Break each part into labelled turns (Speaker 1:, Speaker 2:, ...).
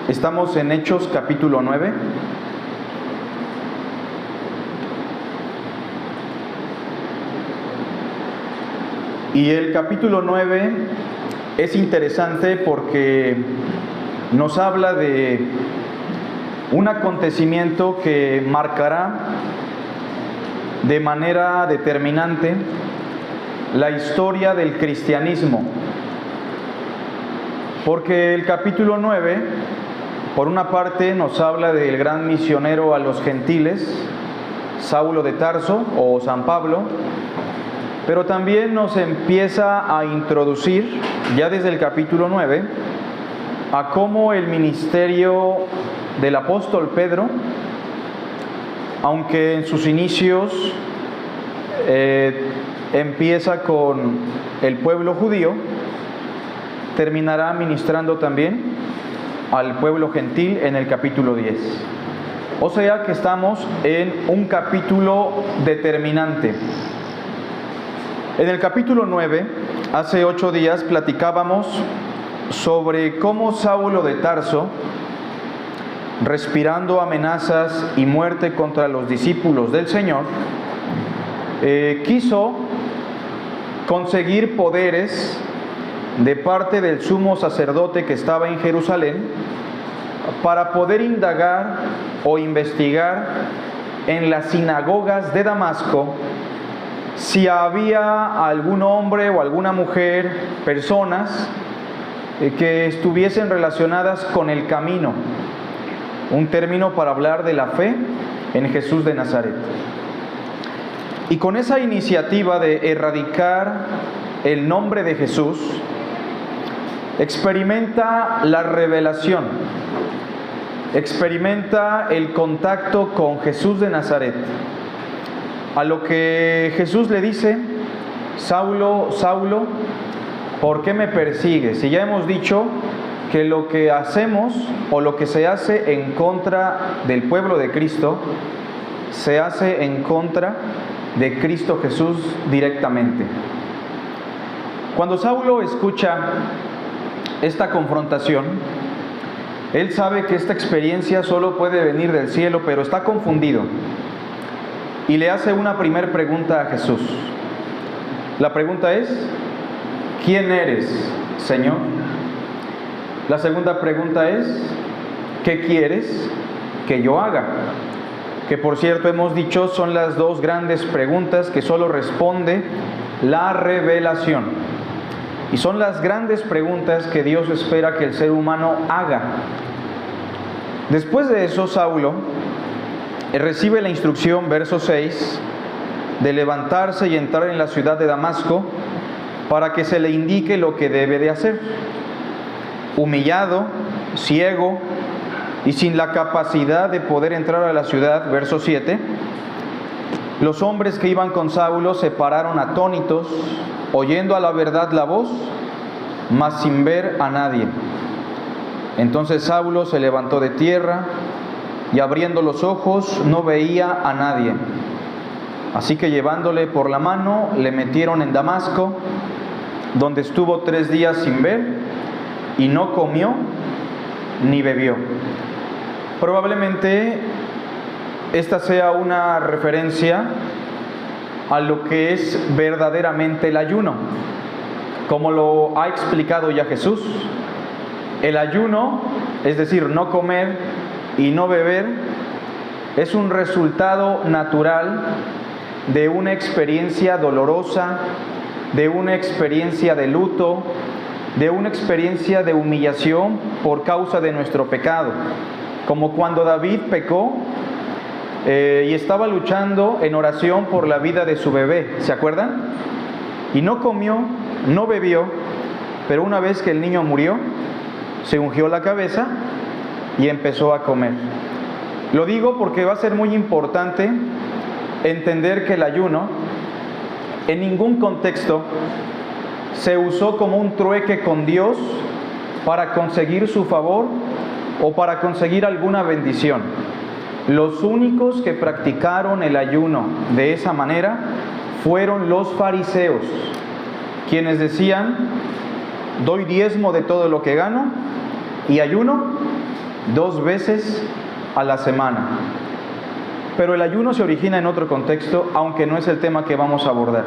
Speaker 1: Estamos en Hechos capítulo 9. Y el capítulo 9 es interesante porque nos habla de un acontecimiento que marcará de manera determinante la historia del cristianismo. Porque el capítulo 9, por una parte, nos habla del gran misionero a los gentiles, Saulo de Tarso o San Pablo, pero también nos empieza a introducir, ya desde el capítulo 9, a cómo el ministerio del apóstol Pedro, aunque en sus inicios empieza con el pueblo judío, terminará ministrando también al pueblo gentil en el capítulo 10. O sea que estamos en un capítulo determinante. En el capítulo 9, hace 8 días platicábamos sobre cómo Saulo de Tarso, respirando amenazas y muerte contra los discípulos del Señor, quiso conseguir poderes de parte del sumo sacerdote que estaba en Jerusalén para poder indagar o investigar en las sinagogas de Damasco si había algún hombre o alguna mujer, personas que estuviesen relacionadas con el camino, un término para hablar de la fe en Jesús de Nazaret. Y con esa iniciativa de erradicar el nombre de Jesús, experimenta la revelación, experimenta el contacto con Jesús de Nazaret, a lo que Jesús le dice: Saulo, Saulo, ¿por qué me persigues? Y ya hemos dicho que lo que hacemos o lo que se hace en contra del pueblo de Cristo, se hace en contra de Cristo Jesús directamente. Cuando Saulo escucha esta confrontación, él sabe que esta experiencia solo puede venir del cielo, pero está confundido. Y le hace una primera pregunta a Jesús. La pregunta es: ¿quién eres, Señor? La segunda pregunta es: ¿qué quieres que yo haga? Que por cierto hemos dicho son las dos grandes preguntas que solo responde la revelación. Y son las grandes preguntas que Dios espera que el ser humano haga. Después de eso, Saulo recibe la instrucción, verso 6, de levantarse y entrar en la ciudad de Damasco para que se le indique lo que debe de hacer. Humillado, ciego y sin la capacidad de poder entrar a la ciudad, verso 7, los hombres que iban con Saulo se pararon atónitos, oyendo a la verdad la voz, mas sin ver a nadie. Entonces Saulo se levantó de tierra y abriendo los ojos no veía a nadie. Así que llevándole por la mano le metieron en Damasco, donde estuvo 3 días sin ver y no comió ni bebió. Probablemente esta sea una referencia a lo que es verdaderamente el ayuno, como lo ha explicado ya Jesús. El ayuno, es decir, no comer y no beber, es un resultado natural de una experiencia dolorosa, de una experiencia de luto, de una experiencia de humillación por causa de nuestro pecado. Como cuando David pecó y estaba luchando en oración por la vida de su bebé, ¿se acuerdan? Y no comió, no bebió, pero una vez que el niño murió, se ungió la cabeza y empezó a comer. Lo digo porque va a ser muy importante entender que el ayuno en ningún contexto se usó como un trueque con Dios para conseguir su favor o para conseguir alguna bendición. Los únicos que practicaron el ayuno de esa manera fueron los fariseos, quienes decían: doy diezmo de todo lo que gano y ayuno 2 veces a la semana. Pero el ayuno se origina en otro contexto, aunque no es el tema que vamos a abordar.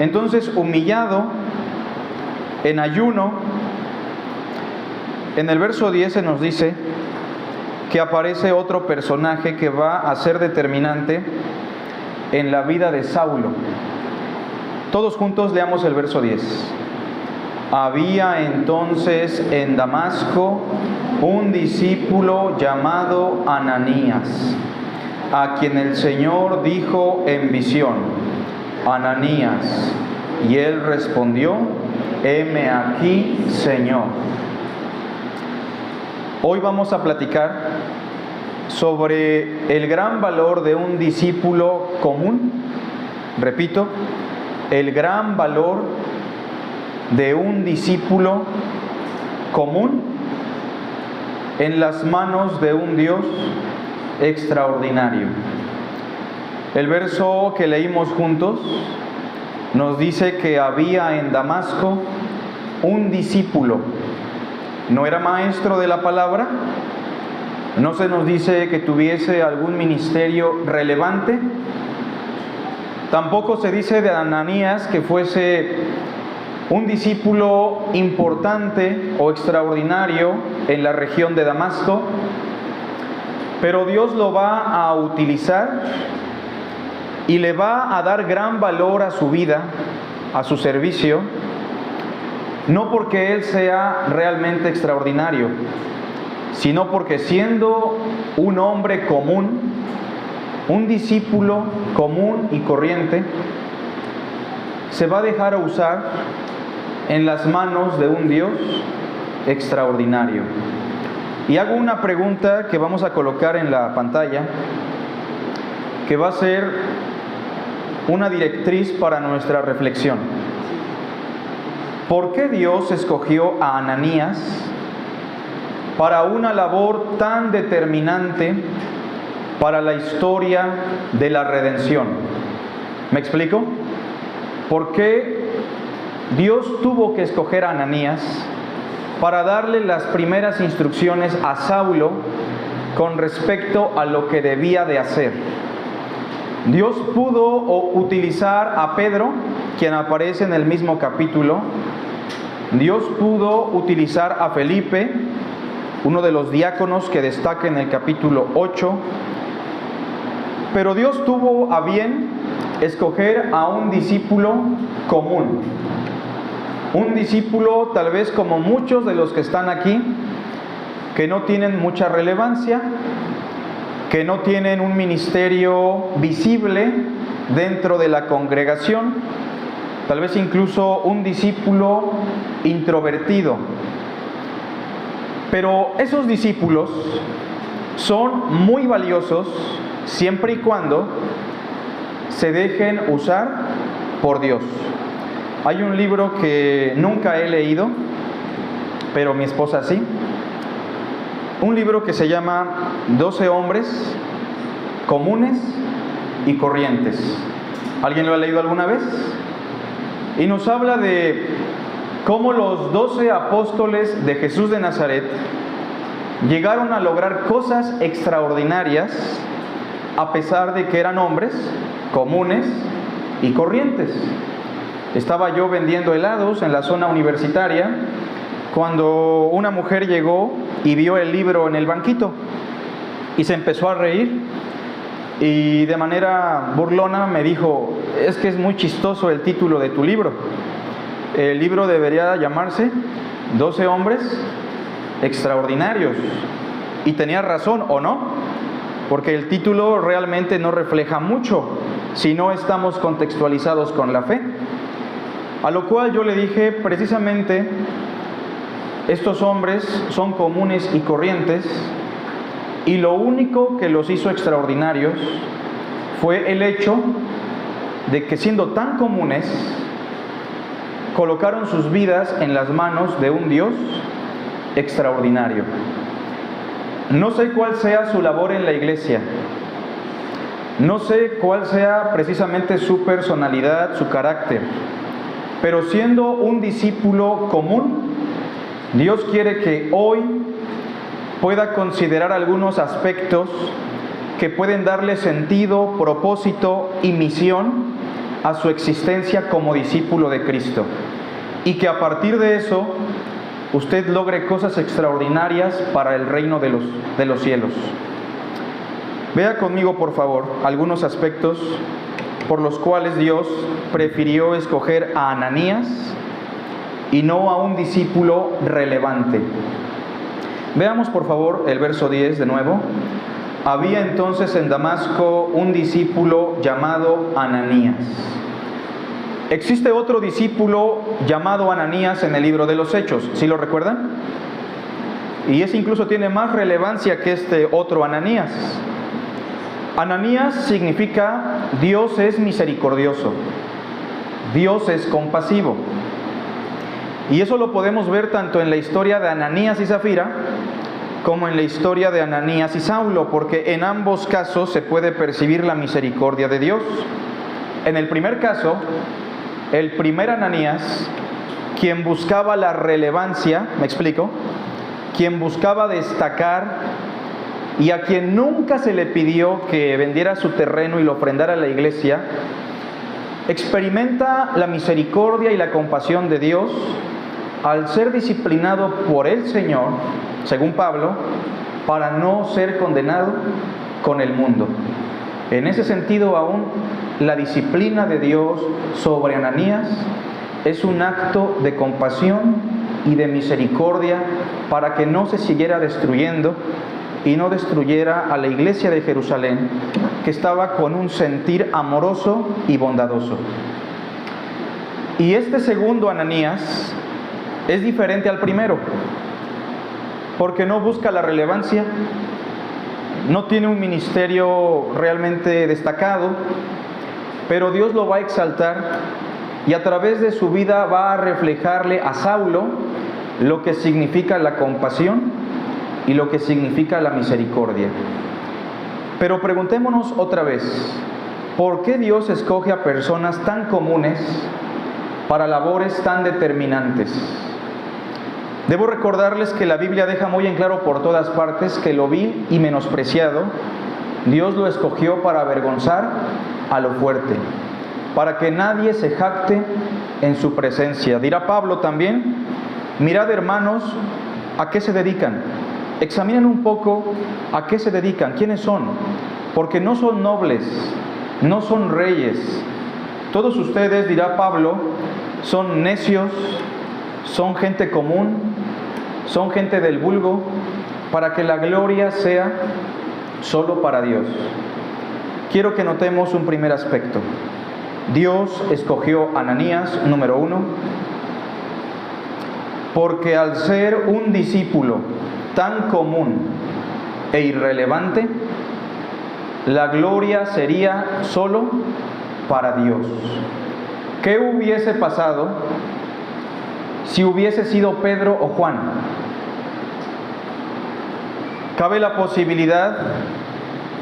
Speaker 1: Entonces, humillado, en ayuno, en el verso 10 se nos dice que aparece otro personaje que va a ser determinante en la vida de Saulo. Todos juntos leamos el verso 10. Había entonces en Damasco un discípulo llamado Ananías, a quien el Señor dijo en visión: Ananías. Y él respondió: heme aquí, Señor. Hoy vamos a platicar sobre el gran valor de un discípulo común. Repito, el gran valor de un discípulo común en las manos de un Dios extraordinario. El verso que leímos juntos nos dice que había en Damasco un discípulo. No era maestro de la palabra, no se nos dice que tuviese algún ministerio relevante, tampoco se dice de Ananías que fuese un discípulo importante o extraordinario en la región de Damasco, pero Dios lo va a utilizar y le va a dar gran valor a su vida, a su servicio, no porque él sea realmente extraordinario, sino porque siendo un hombre común, un discípulo común y corriente, se va a dejar usar en las manos de un Dios extraordinario. Y hago una pregunta que vamos a colocar en la pantalla, que va a ser una directriz para nuestra reflexión. ¿Por qué Dios escogió a Ananías para una labor tan determinante para la historia de la redención? ¿Me explico? ¿Por qué Dios tuvo que escoger a Ananías para darle las primeras instrucciones a Saulo con respecto a lo que debía de hacer? Dios pudo utilizar a Pedro, quien aparece en el mismo capítulo. Dios pudo utilizar a Felipe, uno de los diáconos que destaca en el capítulo 8. Pero Dios tuvo a bien escoger a un discípulo común. Un discípulo tal vez como muchos de los que están aquí, que no tienen mucha relevancia, que no tienen un ministerio visible dentro de la congregación, tal vez incluso un discípulo introvertido. Pero esos discípulos son muy valiosos siempre y cuando se dejen usar por Dios. Hay un libro que nunca he leído, pero mi esposa sí. Un libro que se llama 12 hombres comunes y corrientes. ¿Alguien lo ha leído alguna vez? Y nos habla de cómo los 12 apóstoles de Jesús de Nazaret llegaron a lograr cosas extraordinarias a pesar de que eran hombres comunes y corrientes. Estaba yo vendiendo helados en la zona universitaria cuando una mujer llegó y vio el libro en el banquito y se empezó a reír y de manera burlona me dijo: es que es muy chistoso el título de tu libro. El libro debería llamarse 12 hombres extraordinarios. Y tenía razón, ¿o no? Porque el título realmente no refleja mucho si no estamos contextualizados con la fe. A lo cual yo le dije: precisamente estos hombres son comunes y corrientes, y lo único que los hizo extraordinarios fue el hecho de que, siendo tan comunes, colocaron sus vidas en las manos de un Dios extraordinario. No sé cuál sea su labor en la iglesia, no sé cuál sea precisamente su personalidad, su carácter, pero siendo un discípulo común, Dios quiere que hoy pueda considerar algunos aspectos que pueden darle sentido, propósito y misión a su existencia como discípulo de Cristo. Y que a partir de eso usted logre cosas extraordinarias para el reino de los cielos. Vea conmigo, por favor, algunos aspectos por los cuales Dios prefirió escoger a Ananías y no a un discípulo relevante. Veamos, por favor, el verso 10 de nuevo. Había entonces en Damasco un discípulo llamado Ananías. Existe otro discípulo llamado Ananías en el libro de los Hechos, ¿sí lo recuerdan? Y ese incluso tiene más relevancia que este otro Ananías. Ananías significa Dios es misericordioso, Dios es compasivo. Y eso lo podemos ver tanto en la historia de Ananías y Zafira como en la historia de Ananías y Saulo, porque en ambos casos se puede percibir la misericordia de Dios. En el primer caso, el primer Ananías, quien buscaba la relevancia, ¿me explico? Quien buscaba destacar y a quien nunca se le pidió que vendiera su terreno y lo ofrendara a la iglesia, experimenta la misericordia y la compasión de Dios al ser disciplinado por el Señor, según Pablo, para no ser condenado con el mundo. En ese sentido, aún la disciplina de Dios sobre Ananías es un acto de compasión y de misericordia para que no se siguiera destruyendo y no destruyera a la iglesia de Jerusalén, que estaba con un sentir amoroso y bondadoso. Y este segundo Ananías es diferente al primero, porque no busca la relevancia, no tiene un ministerio realmente destacado, pero Dios lo va a exaltar y a través de su vida va a reflejarle a Saulo lo que significa la compasión y lo que significa la misericordia. Pero preguntémonos otra vez, ¿por qué Dios escoge a personas tan comunes para labores tan determinantes? Debo recordarles que la Biblia deja muy en claro por todas partes que lo vil y menospreciado, Dios lo escogió para avergonzar a lo fuerte, para que nadie se jacte en su presencia. Dirá Pablo también, mirad hermanos, ¿a qué se dedican? Examinen un poco a qué se dedican, quiénes son, porque no son nobles, no son reyes. Todos ustedes, dirá Pablo, son necios, son gente común, son gente del vulgo, para que la gloria sea solo para Dios. Quiero que notemos un primer aspecto. Dios escogió a Ananías, número 1, porque al ser un discípulo tan común e irrelevante, la gloria sería solo para Dios. ¿Qué hubiese pasado si hubiese sido Pedro o Juan? Cabe la posibilidad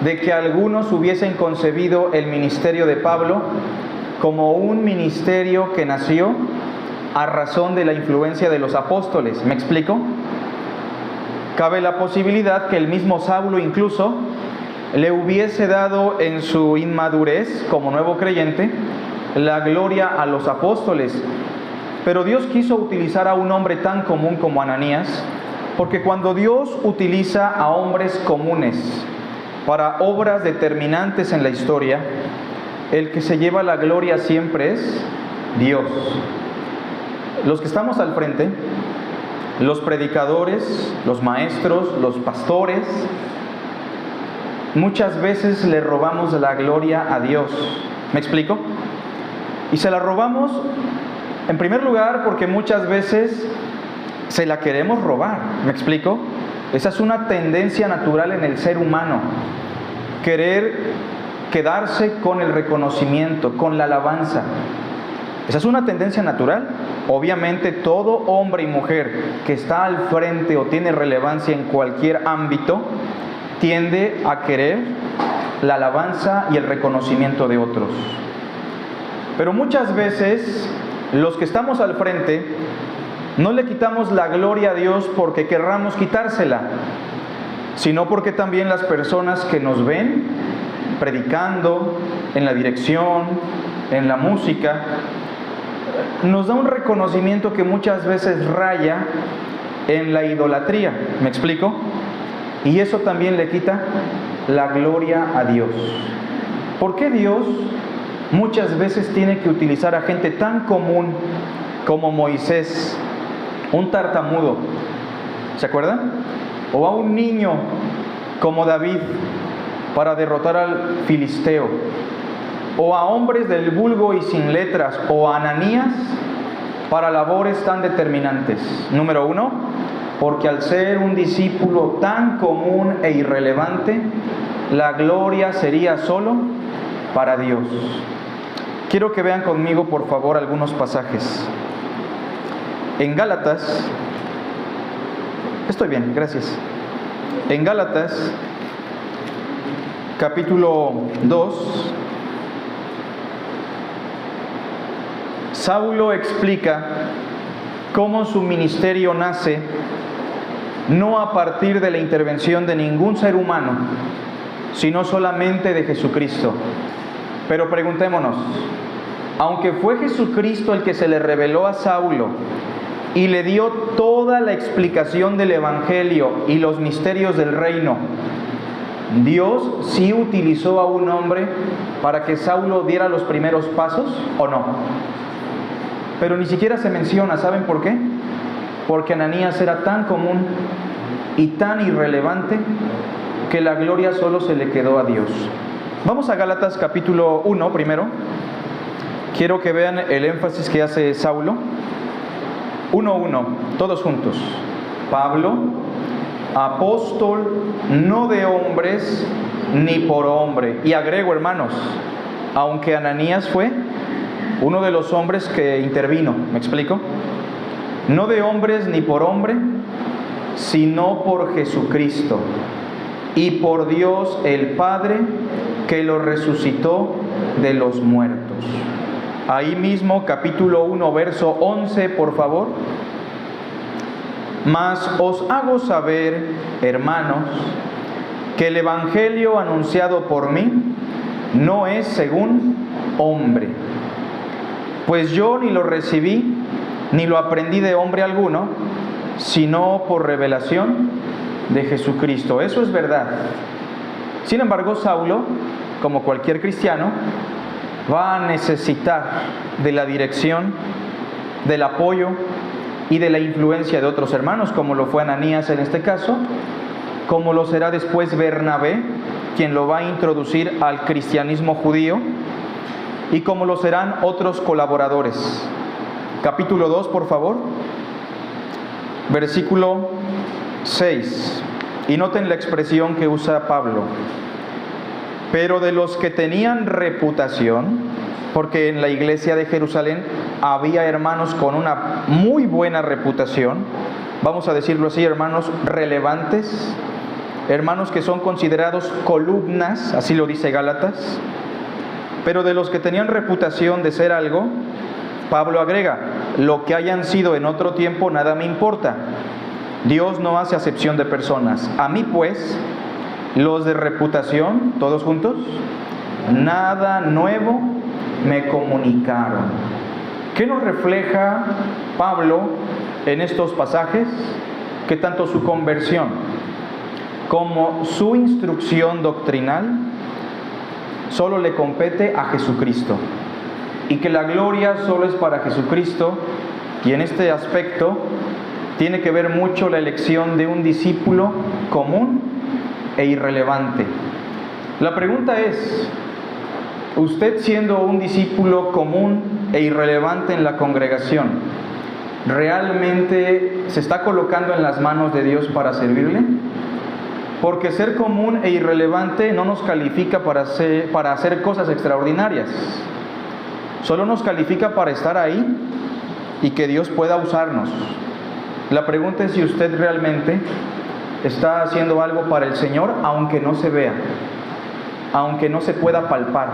Speaker 1: de que algunos hubiesen concebido el ministerio de Pablo como un ministerio que nació a razón de la influencia de los apóstoles. ¿Me explico? Cabe la posibilidad que el mismo Saulo incluso le hubiese dado en su inmadurez como nuevo creyente la gloria a los apóstoles. Pero Dios quiso utilizar a un hombre tan común como Ananías, porque cuando Dios utiliza a hombres comunes para obras determinantes en la historia, el que se lleva la gloria siempre es Dios. Los que estamos al frente, los predicadores, los maestros, los pastores, muchas veces le robamos la gloria a Dios. ¿Me explico? Y se la robamos en primer lugar porque muchas veces se la queremos robar. ¿Me explico? Esa es una tendencia natural en el ser humano, querer quedarse con el reconocimiento, con la alabanza. Esa es una tendencia natural. Obviamente todo hombre y mujer que está al frente o tiene relevancia en cualquier ámbito tiende a querer la alabanza y el reconocimiento de otros. Pero muchas veces los que estamos al frente no le quitamos la gloria a Dios porque querramos quitársela, sino porque también las personas que nos ven predicando, en la dirección, en la música, nos da un reconocimiento que muchas veces raya en la idolatría. ¿Me explico? Y eso también le quita la gloria a Dios. ¿Por qué Dios muchas veces tiene que utilizar a gente tan común como Moisés, un tartamudo, ¿se acuerdan? O a un niño como David para derrotar al filisteo, o a hombres del vulgo y sin letras, o a Ananías para labores tan determinantes? Número uno, porque al ser un discípulo tan común e irrelevante, la gloria sería solo para Dios. Quiero que vean conmigo, por favor, algunos pasajes. En Gálatas, estoy bien, gracias. En Gálatas, capítulo 2, Saulo explica cómo su ministerio nace no a partir de la intervención de ningún ser humano, sino solamente de Jesucristo. Pero preguntémonos, aunque fue Jesucristo el que se le reveló a Saulo y le dio toda la explicación del Evangelio y los misterios del reino, ¿Dios sí utilizó a un hombre para que Saulo diera los primeros pasos o no? Pero ni siquiera se menciona. ¿Saben por qué? Porque Ananías era tan común y tan irrelevante que la gloria solo se le quedó a Dios. Vamos a Gálatas capítulo 1 primero. Quiero que vean el énfasis que hace Saulo. 1:1, todos juntos. Pablo, apóstol, no de hombres ni por hombre. Y agrego, hermanos, aunque Ananías fue uno de los hombres que intervino, ¿me explico? No de hombres ni por hombre, sino por Jesucristo y por Dios el Padre, que lo resucitó de los muertos. Ahí mismo, capítulo 1, verso 11, por favor. Mas os hago saber, hermanos, que el evangelio anunciado por mí no es según hombre, pues yo ni lo recibí ni lo aprendí de hombre alguno, sino por revelación de Jesucristo. Eso es verdad. Sin embargo, Saulo, como cualquier cristiano, va a necesitar de la dirección, del apoyo y de la influencia de otros hermanos, como lo fue Ananías en este caso, como lo será después Bernabé, quien lo va a introducir al cristianismo judío, y como lo serán otros colaboradores. Capítulo 2, por favor, versículo 6, y noten la expresión que usa Pablo. Pero de los que tenían reputación, porque en la iglesia de Jerusalén había hermanos con una muy buena reputación, vamos a decirlo así, hermanos relevantes, hermanos que son considerados columnas, así lo dice Gálatas. Pero de los que tenían reputación de ser algo, Pablo agrega, lo que hayan sido en otro tiempo nada me importa. Dios no hace acepción de personas. A mí pues, los de reputación, todos juntos, nada nuevo me comunicaron. ¿Qué nos refleja Pablo en estos pasajes? Que tanto su conversión como su instrucción doctrinal solo le compete a Jesucristo, y que la gloria solo es para Jesucristo. Y en este aspecto tiene que ver mucho la elección de un discípulo común e irrelevante. La pregunta es, usted siendo un discípulo común e irrelevante en la congregación, ¿realmente se está colocando en las manos de Dios para servirle? Porque ser común e irrelevante no nos califica para hacer cosas extraordinarias. Solo nos califica para estar ahí y que Dios pueda usarnos. La pregunta es si usted realmente está haciendo algo para el Señor, aunque no se vea, aunque no se pueda palpar.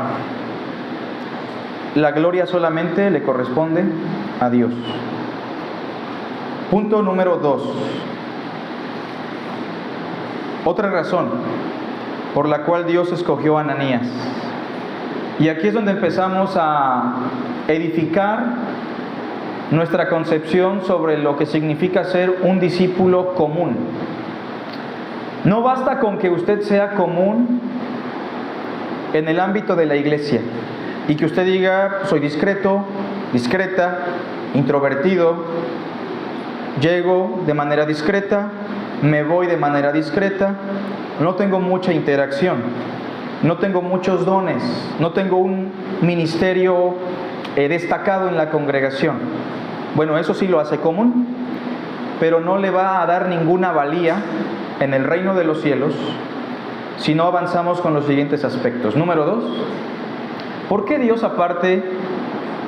Speaker 1: La gloria solamente le corresponde a Dios. Punto número 2. Otra razón por la cual Dios escogió a Ananías. Y aquí es donde empezamos a edificar nuestra concepción sobre lo que significa ser un discípulo común. No basta con que usted sea común en el ámbito de la iglesia y que usted diga: soy discreto, discreta, introvertido, llego de manera discreta, me voy de manera discreta, no tengo mucha interacción, no tengo muchos dones, no tengo un ministerio destacado en la congregación. Bueno, eso sí lo hace común, pero no le va a dar ninguna valía en el reino de los cielos si no avanzamos con los siguientes aspectos. Número 2, ¿por qué Dios, aparte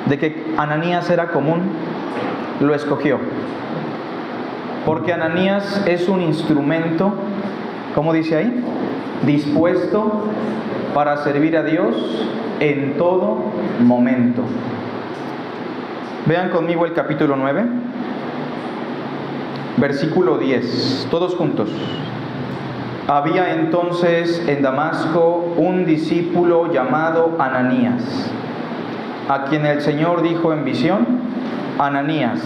Speaker 1: de que Ananías era común, lo escogió? Porque Ananías es un instrumento, ¿cómo dice ahí? Dispuesto para servir a Dios en todo momento. Vean conmigo el capítulo 9, versículo 10, todos juntos. Había entonces en Damasco un discípulo llamado Ananías, a quien el Señor dijo en visión: Ananías.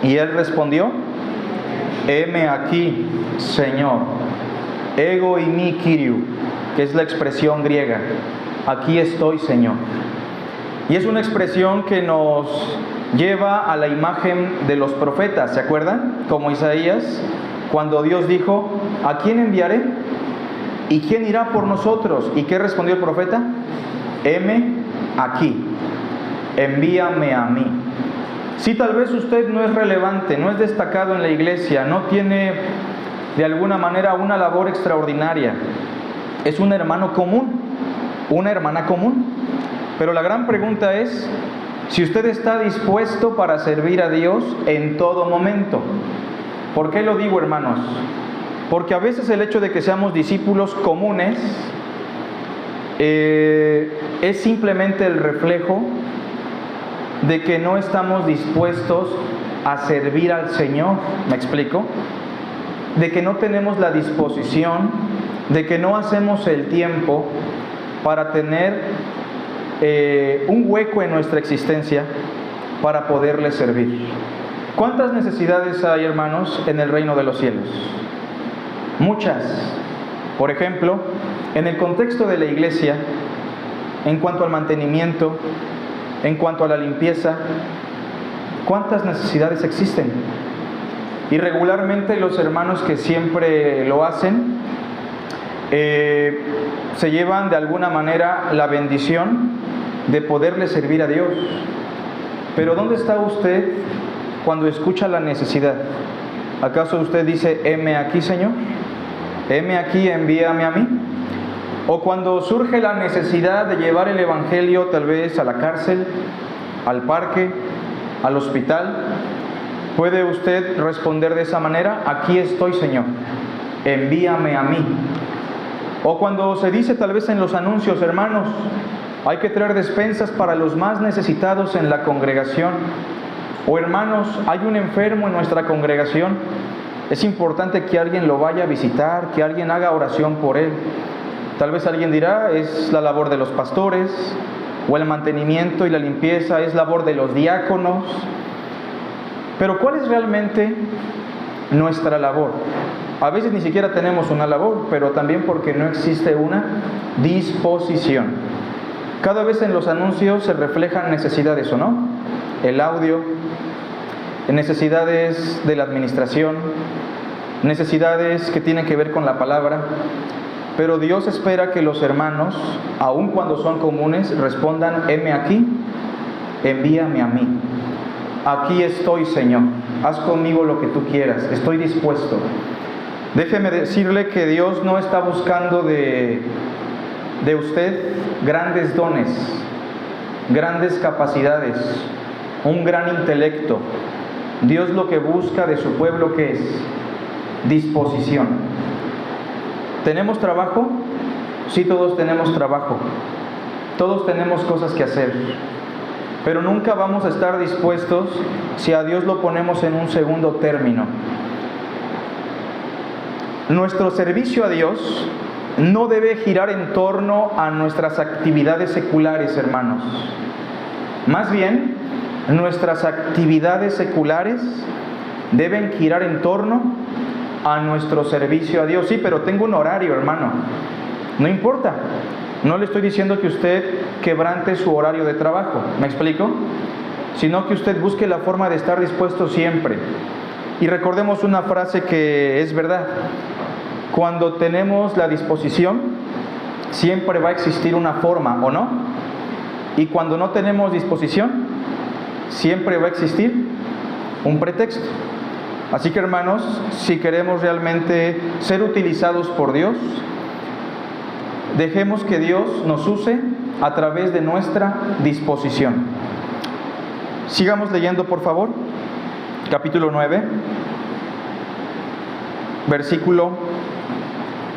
Speaker 1: Y él respondió: heme aquí, Señor. Ego eimi Kyriou, que es la expresión griega. Aquí estoy, Señor. Y es una expresión que nos lleva a la imagen de los profetas, ¿se acuerdan? Como Isaías, cuando Dios dijo: ¿a quién enviaré? ¿Y quién irá por nosotros? ¿Y qué respondió el profeta? Heme aquí, envíame a mí. Si tal vez usted no es relevante, no es destacado en la iglesia, no tiene de alguna manera una labor extraordinaria, es un hermano común, una hermana común. Pero la gran pregunta es si usted está dispuesto para servir a Dios en todo momento. ¿Por qué lo digo, hermanos? Porque a veces el hecho de que seamos discípulos comunes es simplemente el reflejo de que no estamos dispuestos a servir al Señor. ¿Me explico? De que no tenemos la disposición, de que no hacemos el tiempo para tener un hueco en nuestra existencia para poderle servir. ¿Cuántas necesidades hay, hermanos, en el reino de los cielos? Muchas. Por ejemplo, en el contexto de la iglesia, en cuanto al mantenimiento, en cuanto a la limpieza, ¿cuántas necesidades existen? Y regularmente los hermanos que siempre lo hacen se llevan de alguna manera la bendición de poderle servir a Dios. Pero ¿dónde está usted cuando escucha la necesidad? ¿Acaso usted dice: heme aquí, Señor? ¿Heme aquí, envíame a mí? O cuando surge la necesidad de llevar el evangelio tal vez a la cárcel, al parque, al hospital, ¿puede usted responder de esa manera? Aquí estoy, Señor, envíame a mí. O cuando se dice tal vez en los anuncios: hermanos, hay que traer despensas para los más necesitados en la congregación. O hermanos, hay un enfermo en nuestra congregación, es importante que alguien lo vaya a visitar, que alguien haga oración por él. Tal vez alguien dirá: es la labor de los pastores, o el mantenimiento y la limpieza es labor de los diáconos. Pero ¿cuál es realmente nuestra labor? A veces ni siquiera tenemos una labor, pero también porque no existe una disposición. Cada vez en los anuncios se reflejan necesidades, ¿o no? El audio, necesidades de la administración, necesidades que tienen que ver con la palabra. Pero Dios espera que los hermanos, aun cuando son comunes, respondan: heme aquí, envíame a mí. Aquí estoy, Señor, haz conmigo lo que tú quieras, estoy dispuesto. Déjeme decirle que Dios no está buscando de usted grandes dones, grandes capacidades, un gran intelecto. Dios lo que busca de su pueblo, ¿qué es? Disposición. ¿Tenemos trabajo? Sí, todos tenemos trabajo. Todos tenemos cosas que hacer. Pero nunca vamos a estar dispuestos si a Dios lo ponemos en un segundo término. Nuestro servicio a Dios no debe girar en torno a nuestras actividades seculares, hermanos. Más bien, nuestras actividades seculares deben girar en torno a nuestro servicio a Dios. Sí, pero tengo un horario, hermano. No importa. No le estoy diciendo que usted quebrante su horario de trabajo. ¿Me explico? Sino que usted busque la forma de estar dispuesto siempre. Y recordemos una frase que es verdad. Cuando tenemos la disposición, siempre va a existir una forma, ¿o no? Y cuando no tenemos disposición, siempre va a existir un pretexto. Así que, hermanos, si queremos realmente ser utilizados por Dios, dejemos que Dios nos use a través de nuestra disposición. Sigamos leyendo, por favor. Capítulo 9, versículo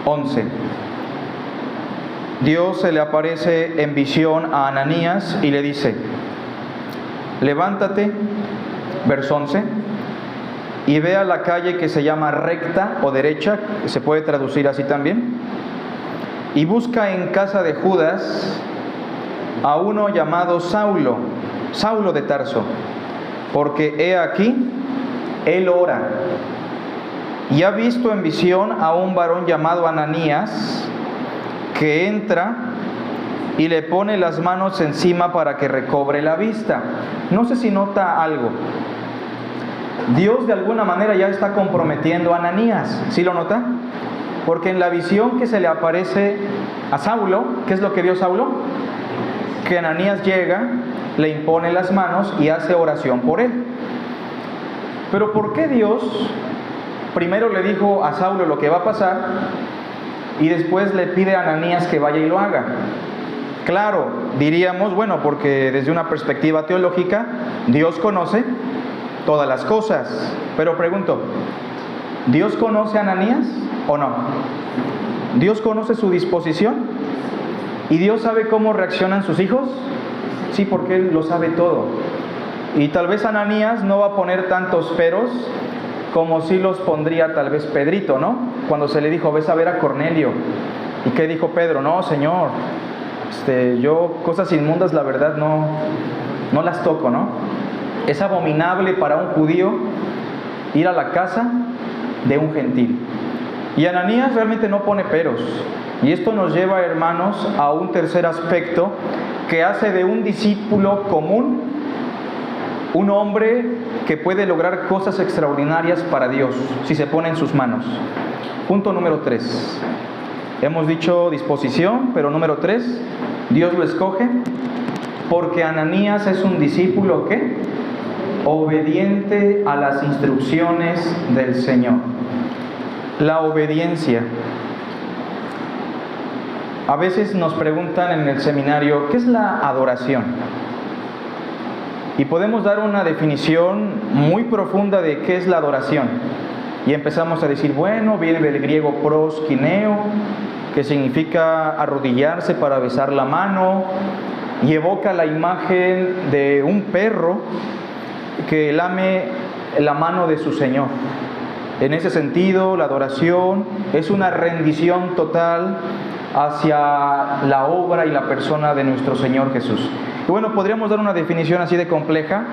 Speaker 1: 11. Dios se le aparece en visión a Ananías y le dice: levántate, verso 11, y ve a la calle que se llama recta o derecha, que se puede traducir así también, y busca en casa de Judas a uno llamado Saulo, Saulo de Tarso, porque he aquí, él ora, y ha visto en visión a un varón llamado Ananías, que entra y le pone las manos encima para que recobre la vista. No sé si nota algo. Dios de alguna manera ya está comprometiendo a Ananías. ¿Sí lo nota? Porque en la visión que se le aparece a Saulo, ¿qué es lo que vio Saulo? Que Ananías llega, le impone las manos y hace oración por él. Pero ¿por qué Dios primero le dijo a Saulo lo que va a pasar y después le pide a Ananías que vaya y lo haga? Claro, diríamos, bueno, porque desde una perspectiva teológica, Dios conoce todas las cosas. Pero pregunto, ¿Dios conoce a Ananías o no? ¿Dios conoce su disposición? ¿Y Dios sabe cómo reaccionan sus hijos? Sí, porque Él lo sabe todo. Y tal vez Ananías no va a poner tantos peros como si los pondría tal vez Pedrito, ¿no? Cuando se le dijo, ves a ver a Cornelio. ¿Y qué dijo Pedro? No, Señor, yo cosas inmundas la verdad no las toco, ¿no? Es abominable para un judío ir a la casa de un gentil. Y Ananías realmente no pone peros. Y esto nos lleva, hermanos, a un tercer aspecto que hace de un discípulo común un hombre que puede lograr cosas extraordinarias para Dios si se pone en sus manos. Punto número 3. Hemos dicho disposición, pero número 3, Dios lo escoge porque Ananías es un discípulo ¿qué? Obediente a las instrucciones del Señor. La obediencia. A veces nos preguntan en el seminario, ¿qué es la adoración? Y podemos dar una definición muy profunda de qué es la adoración. Y empezamos a decir, bueno, viene del griego proskineo, que significa arrodillarse para besar la mano, y evoca la imagen de un perro que lame la mano de su Señor. En ese sentido, la adoración es una rendición total hacia la obra y la persona de nuestro Señor Jesús. Y bueno, podríamos dar una definición así de compleja,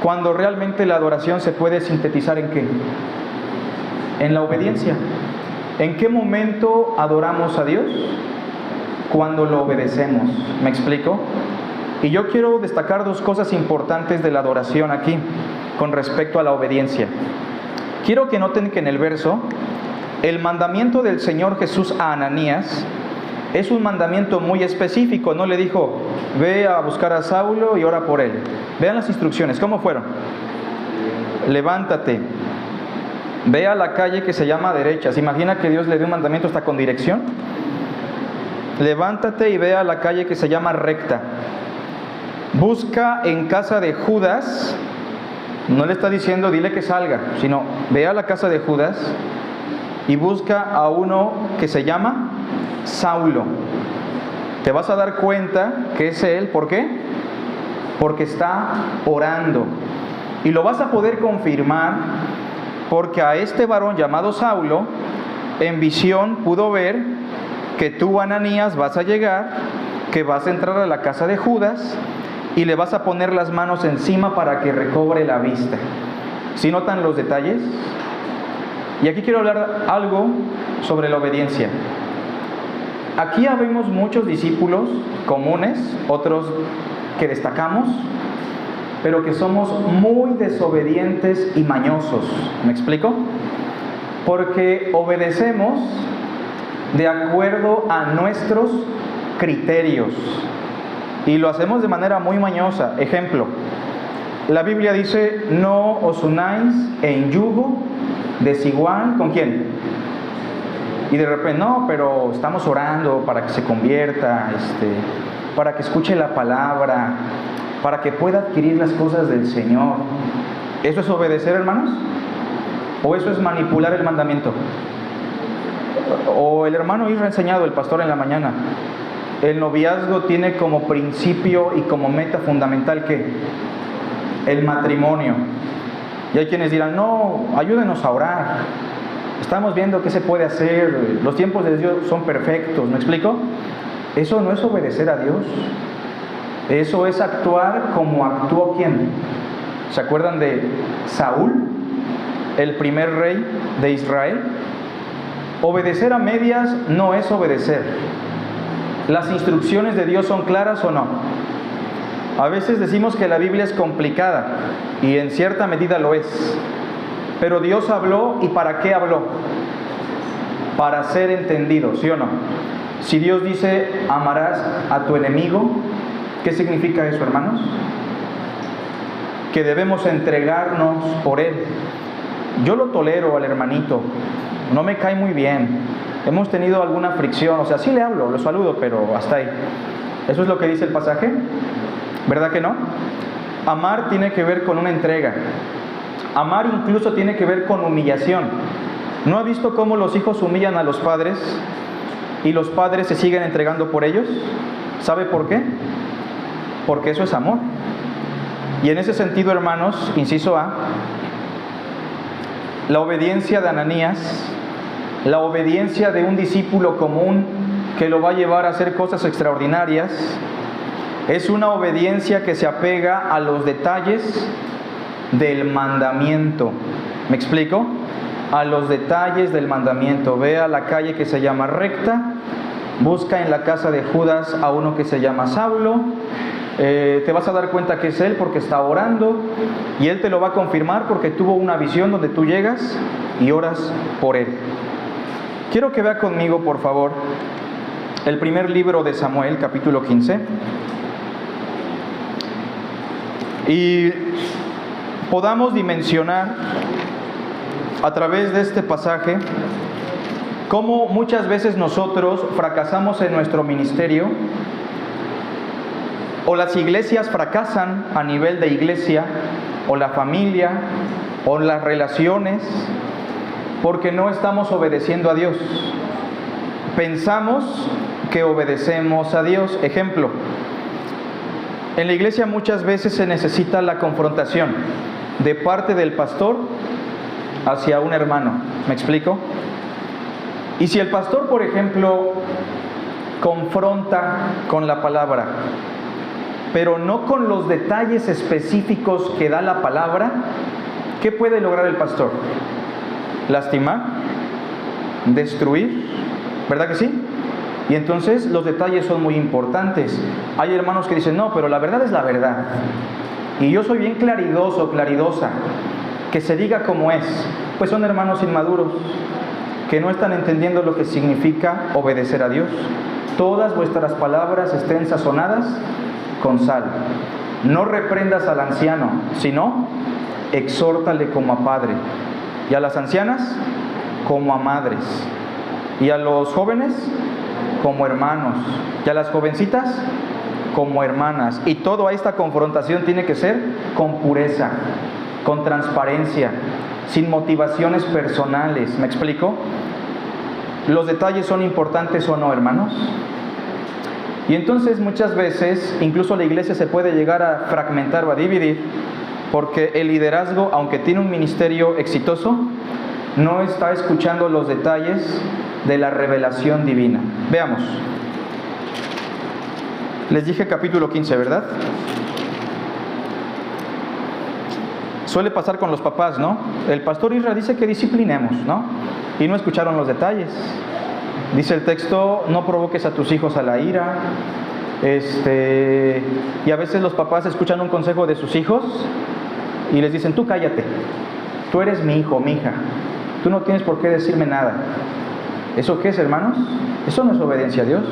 Speaker 1: cuando realmente la adoración se puede sintetizar ¿en qué? En la obediencia. ¿En qué momento adoramos a Dios? Cuando lo obedecemos. ¿Me explico? Y yo quiero destacar dos cosas importantes de la adoración aquí, con respecto a la obediencia. Quiero que noten que en el verso, el mandamiento del Señor Jesús a Ananías es un mandamiento muy específico. No le dijo, ve a buscar a Saulo y ora por él. Vean las instrucciones, ¿cómo fueron? Levántate, ve a la calle que se llama derecha. ¿Se imagina que Dios le dio un mandamiento hasta con dirección? Levántate y ve a la calle que se llama recta. Busca en casa de Judas. No le está diciendo, dile que salga, sino ve a la casa de Judas y busca a uno que se llama Saulo. Te vas a dar cuenta que es él. ¿Por qué? Porque está orando. Y lo vas a poder confirmar porque a este varón llamado Saulo en visión pudo ver que tú, Ananías, vas a llegar, que vas a entrar a la casa de Judas y le vas a poner las manos encima para que recobre la vista. ¿Sí notan los detalles? Y aquí quiero hablar algo sobre la obediencia. Aquí habemos muchos discípulos comunes, otros que destacamos, pero que somos muy desobedientes y mañosos. ¿Me explico? Porque obedecemos de acuerdo a nuestros criterios y lo hacemos de manera muy mañosa. Ejemplo, la Biblia dice: no os unáis en yugo desigual. ¿Con quién? Y de repente, no, pero estamos orando para que se convierta, para que escuche la palabra, para que pueda adquirir las cosas del Señor. ¿Eso es obedecer, hermanos? ¿O eso es manipular el mandamiento? O el hermano Isra ha enseñado, el pastor, en la mañana, el noviazgo tiene como principio y como meta fundamental ¿qué? El matrimonio. Y hay quienes dirán: no, ayúdenos a orar, estamos viendo qué se puede hacer, los tiempos de Dios son perfectos. ¿Me explico? Eso no es obedecer a Dios. Eso es actuar como actuó ¿quién? ¿Se acuerdan de Saúl, el primer rey de Israel? Obedecer a medias no es obedecer. ¿Las instrucciones de Dios son claras o no? A veces decimos que la Biblia es complicada, y en cierta medida lo es. Pero Dios habló, ¿y para qué habló? Para ser entendido, ¿sí o no? Si Dios dice: amarás a tu enemigo, ¿qué significa eso, hermanos? Que debemos entregarnos por él. Yo lo tolero al hermanito, no me cae muy bien, hemos tenido alguna fricción, o sea, sí le hablo, lo saludo, pero hasta ahí. ¿Eso es lo que dice el pasaje? ¿Verdad que no? Amar tiene que ver con una entrega. Amar incluso tiene que ver con humillación. ¿No ha visto cómo los hijos humillan a los padres y los padres se siguen entregando por ellos? ¿Sabe por qué? Porque eso es amor. Y en ese sentido, hermanos, inciso A, la obediencia de Ananías, la obediencia de un discípulo común que lo va a llevar a hacer cosas extraordinarias, es una obediencia que se apega a los detalles del mandamiento. ¿Me explico? A los detalles del mandamiento. Ve a la calle que se llama recta, busca en la casa de Judas a uno que se llama Saulo, te vas a dar cuenta que es él porque está orando, y él te lo va a confirmar porque tuvo una visión donde tú llegas y oras por él. Quiero que vea conmigo, por favor, el primer libro de Samuel, capítulo 15, y podamos dimensionar a través de este pasaje cómo muchas veces nosotros fracasamos en nuestro ministerio, o las iglesias fracasan a nivel de iglesia, o la familia, o las relaciones, porque no estamos obedeciendo a Dios. Pensamos que obedecemos a Dios. Ejemplo, en la iglesia muchas veces se necesita la confrontación de parte del pastor hacia un hermano. ¿Me explico? Y si el pastor, por ejemplo, confronta con la palabra, pero no con los detalles específicos que da la palabra, ¿qué puede lograr el pastor? Lastimar, destruir, ¿verdad que sí? Y entonces los detalles son muy importantes. Hay hermanos que dicen: no, pero la verdad es la verdad, y yo soy bien claridoso, claridosa, que se diga como es. Pues son hermanos inmaduros que no están entendiendo lo que significa obedecer a Dios. Todas vuestras palabras estén sazonadas con sal. No reprendas al anciano, sino exhórtale como a padre, y a las ancianas como a madres, y a los jóvenes como hermanos, y a las jovencitas como hermanas. Y toda esta confrontación tiene que ser con pureza, con transparencia, sin motivaciones personales. ¿Me explico? ¿Los detalles son importantes o no, hermanos? Y entonces muchas veces incluso la iglesia se puede llegar a fragmentar o a dividir, porque el liderazgo, aunque tiene un ministerio exitoso, no está escuchando los detalles de la revelación divina. Veamos. Les dije capítulo 15, ¿verdad? Suele pasar con los papás, ¿no? El pastor Isra dice que disciplinemos, ¿no? Y no escucharon los detalles. Dice el texto, no provoques a tus hijos a la ira. Y a veces los papás escuchan un consejo de sus hijos y les dicen, tú cállate, tú eres mi hijo, mi hija, tú no tienes por qué decirme nada. ¿Eso qué es, hermanos? Eso no es obediencia a Dios.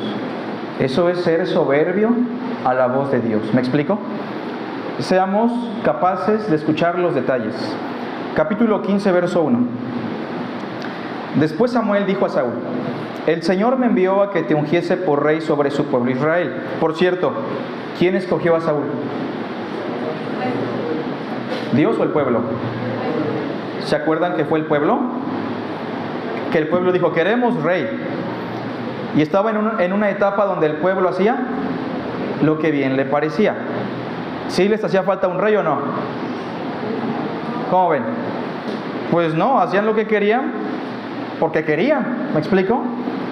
Speaker 1: Eso es ser soberbio a la voz de Dios. ¿Me explico? Seamos capaces de escuchar los detalles. Capítulo 15, verso 1. Después Samuel dijo a Saúl, el Señor me envió a que te ungiese por rey sobre su pueblo Israel. Por cierto, ¿quién escogió a Saúl? ¿Dios o el pueblo? ¿Se acuerdan que fue el pueblo? Que el pueblo dijo, queremos rey. Y estaba en una etapa donde el pueblo hacía lo que bien le parecía. ¿Sí les hacía falta un rey o no? ¿Cómo ven? Pues no, hacían lo que querían porque querían. ¿Me explico?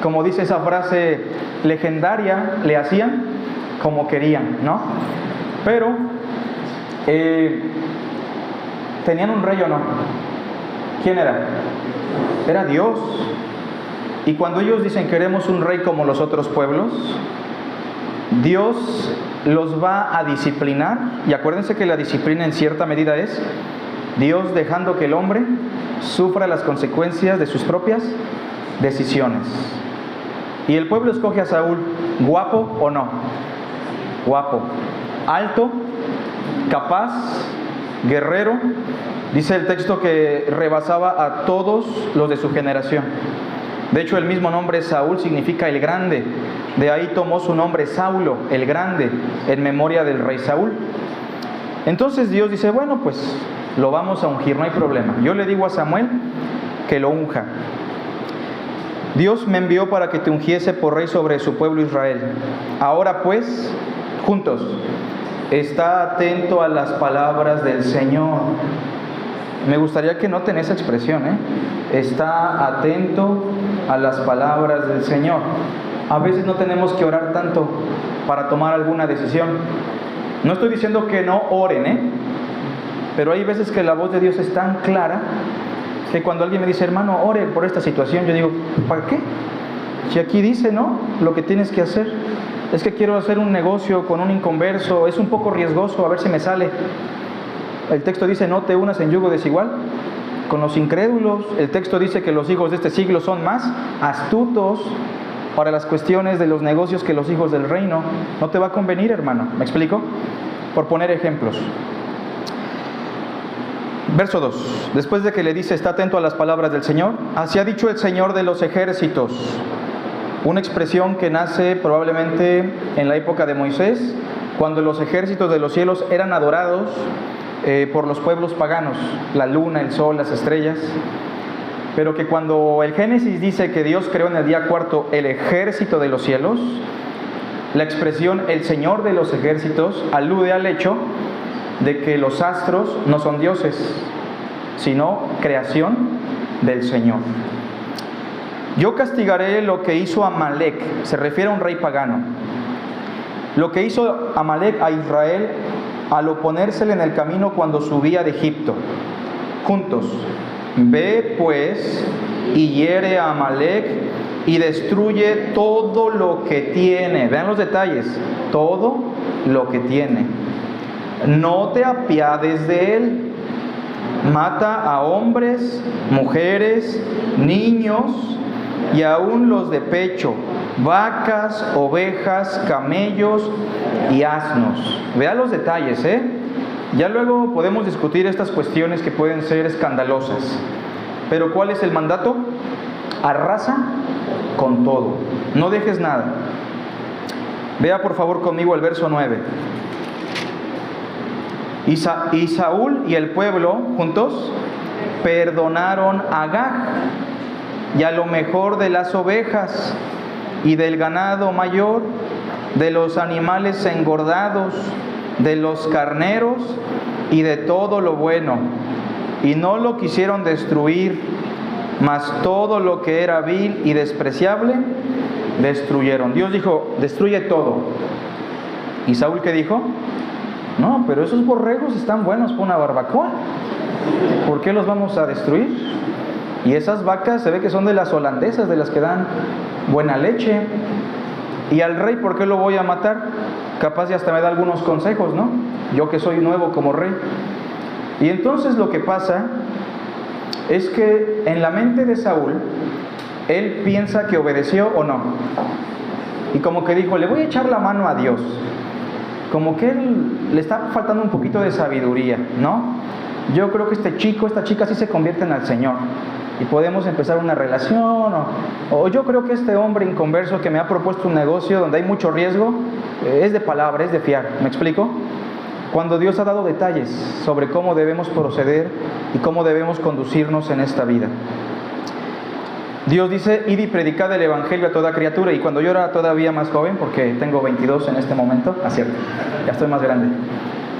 Speaker 1: Como dice esa frase legendaria, le hacían como querían, ¿no? Pero, ¿tenían un rey o no? ¿Quién era? Era Dios. Y cuando ellos dicen queremos un rey como los otros pueblos, Dios los va a disciplinar. Y acuérdense que la disciplina en cierta medida es Dios dejando que el hombre sufra las consecuencias de sus propias decisiones. Y el pueblo escoge a Saúl, ¿guapo o no? Guapo, alto, capaz, guerrero. Dice el texto que rebasaba a todos los de su generación. De hecho, el mismo nombre Saúl significa el grande. De ahí tomó su nombre Saulo, el grande, en memoria del rey Saúl. Entonces Dios dice, bueno, pues lo vamos a ungir, no hay problema. Yo le digo a Samuel que lo unja. Dios me envió para que te ungiese por rey sobre su pueblo Israel. Ahora pues, juntos, está atento a las palabras del Señor. Me gustaría que noten esa expresión, Está atento a las palabras del Señor. A veces no tenemos que orar tanto para tomar alguna decisión. No estoy diciendo que no oren, pero hay veces que la voz de Dios es tan clara que cuando alguien me dice, hermano, ore por esta situación, yo digo, ¿para qué? Si aquí dice, ¿no?, lo que tienes que hacer. Es que quiero hacer un negocio con un inconverso, es un poco riesgoso, a ver si me sale. El texto dice, no te unas en yugo desigual con los incrédulos. El texto dice que los hijos de este siglo son más astutos para las cuestiones de los negocios que los hijos del reino. No te va a convenir, hermano. ¿Me explico? Por poner ejemplos. Verso 2. Después de que le dice, está atento a las palabras del Señor. Así ha dicho el Señor de los ejércitos. Una expresión que nace probablemente en la época de Moisés, cuando los ejércitos de los cielos eran adorados por los pueblos paganos, la luna, el sol, las estrellas. Pero que cuando el Génesis dice que Dios creó en el día cuarto el ejército de los cielos, la expresión el Señor de los ejércitos alude al hecho de que los astros no son dioses, sino creación del Señor. Yo castigaré lo que hizo Amalek, se refiere a un rey pagano. Lo que hizo Amalek a Israel al oponérsele en el camino cuando subía de Egipto. Juntos, ve pues y hiere a Amalek y destruye todo lo que tiene. Vean los detalles, todo lo que tiene. No te apiades de él. Mata a hombres, mujeres, niños y aún los de pecho, vacas, ovejas, camellos y asnos. Vea los detalles, Ya luego podemos discutir estas cuestiones que pueden ser escandalosas. Pero ¿cuál es el mandato? Arrasa con todo. No dejes nada. Vea por favor conmigo el verso 9. Y Saúl y el pueblo juntos perdonaron a Agag y a lo mejor de las ovejas y del ganado mayor, de los animales engordados, de los carneros y de todo lo bueno, y no lo quisieron destruir, mas todo lo que era vil y despreciable destruyeron. Dios dijo, destruye todo. ¿Y Saúl qué dijo? No, pero esos borregos están buenos para una barbacoa. ¿Por qué los vamos a destruir? Y esas vacas se ve que son de las holandesas, de las que dan buena leche. Y al rey, ¿por qué lo voy a matar? Capaz y hasta me da algunos consejos, ¿no? Yo que soy nuevo como rey. Y entonces lo que pasa es que en la mente de Saúl, él piensa que obedeció o no. Y como que dijo, le voy a echar la mano a Dios. Como que él le está faltando un poquito de sabiduría, ¿no? Yo creo que este chico, esta chica sí se convierten al Señor. Y podemos empezar una relación. O yo creo que este hombre inconverso que me ha propuesto un negocio donde hay mucho riesgo, es de palabra, es de fiar. ¿Me explico? Cuando Dios ha dado detalles sobre cómo debemos proceder y cómo debemos conducirnos en esta vida. Dios dice, id y predicad el evangelio a toda criatura. Y cuando yo era todavía más joven, porque tengo 22 en este momento, cierto, ya estoy más grande,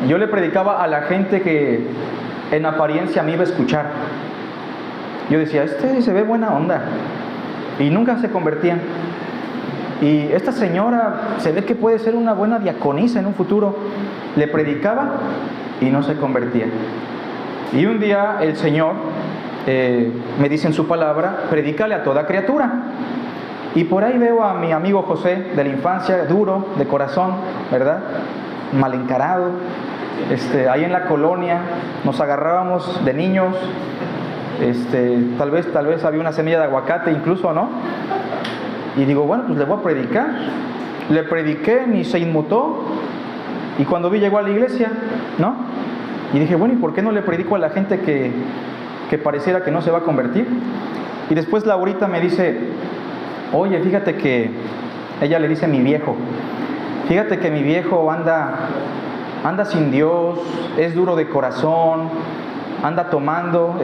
Speaker 1: yo le predicaba a la gente que en apariencia me iba a escuchar. Yo decía, este se ve buena onda, y nunca se convertían. Y esta señora se ve que puede ser una buena diaconisa en un futuro. Le predicaba y no se convertía. Y un día el Señor me dice en su palabra, predícale a toda criatura. Y por ahí veo a mi amigo José de la infancia, duro, de corazón, ¿verdad? Mal encarado. Ahí en la colonia nos agarrábamos de niños. Tal vez había una semilla de aguacate incluso, ¿no? Y digo, bueno, pues le voy a predicar. Le prediqué, ni se inmutó. Y cuando vi, llegó a la iglesia, ¿no? Y dije, bueno, ¿y por qué no le predico a la gente que pareciera que no se va a convertir? Y después Laurita me dice, oye, fíjate que, ella le dice mi viejo, fíjate que mi viejo anda sin Dios, es duro de corazón, anda tomando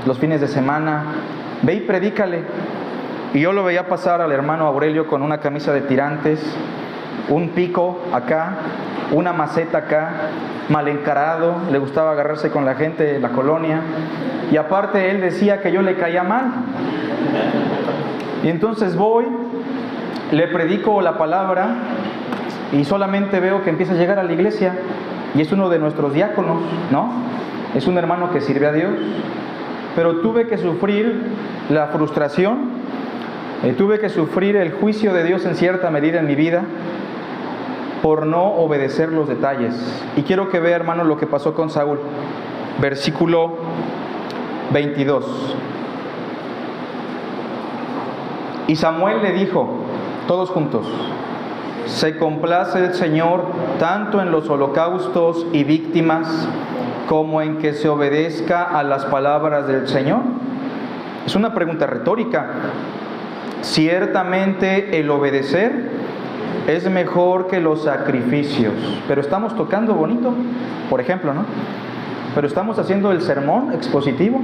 Speaker 1: los fines de semana, ve y predícale. Y yo lo veía pasar al hermano Aurelio con una camisa de tirantes, un pico acá, una maceta acá, mal encarado, le gustaba agarrarse con la gente de la colonia, y aparte él decía que yo le caía mal. Y entonces voy, le predico la palabra, y solamente veo que empieza a llegar a la iglesia, y es uno de nuestros diáconos, ¿no? Es un hermano que sirve a Dios, pero tuve que sufrir la frustración, tuve que sufrir el juicio de Dios en cierta medida en mi vida por no obedecer los detalles. Y quiero que vea, hermano, lo que pasó con Saúl. Versículo 22. Y Samuel le dijo, todos juntos, se complace el Señor tanto en los holocaustos y víctimas como en que se obedezca a las palabras del Señor. Es una pregunta retórica. Ciertamente el obedecer es mejor que los sacrificios. Pero estamos tocando bonito, por ejemplo, ¿no? Pero estamos haciendo el sermón expositivo,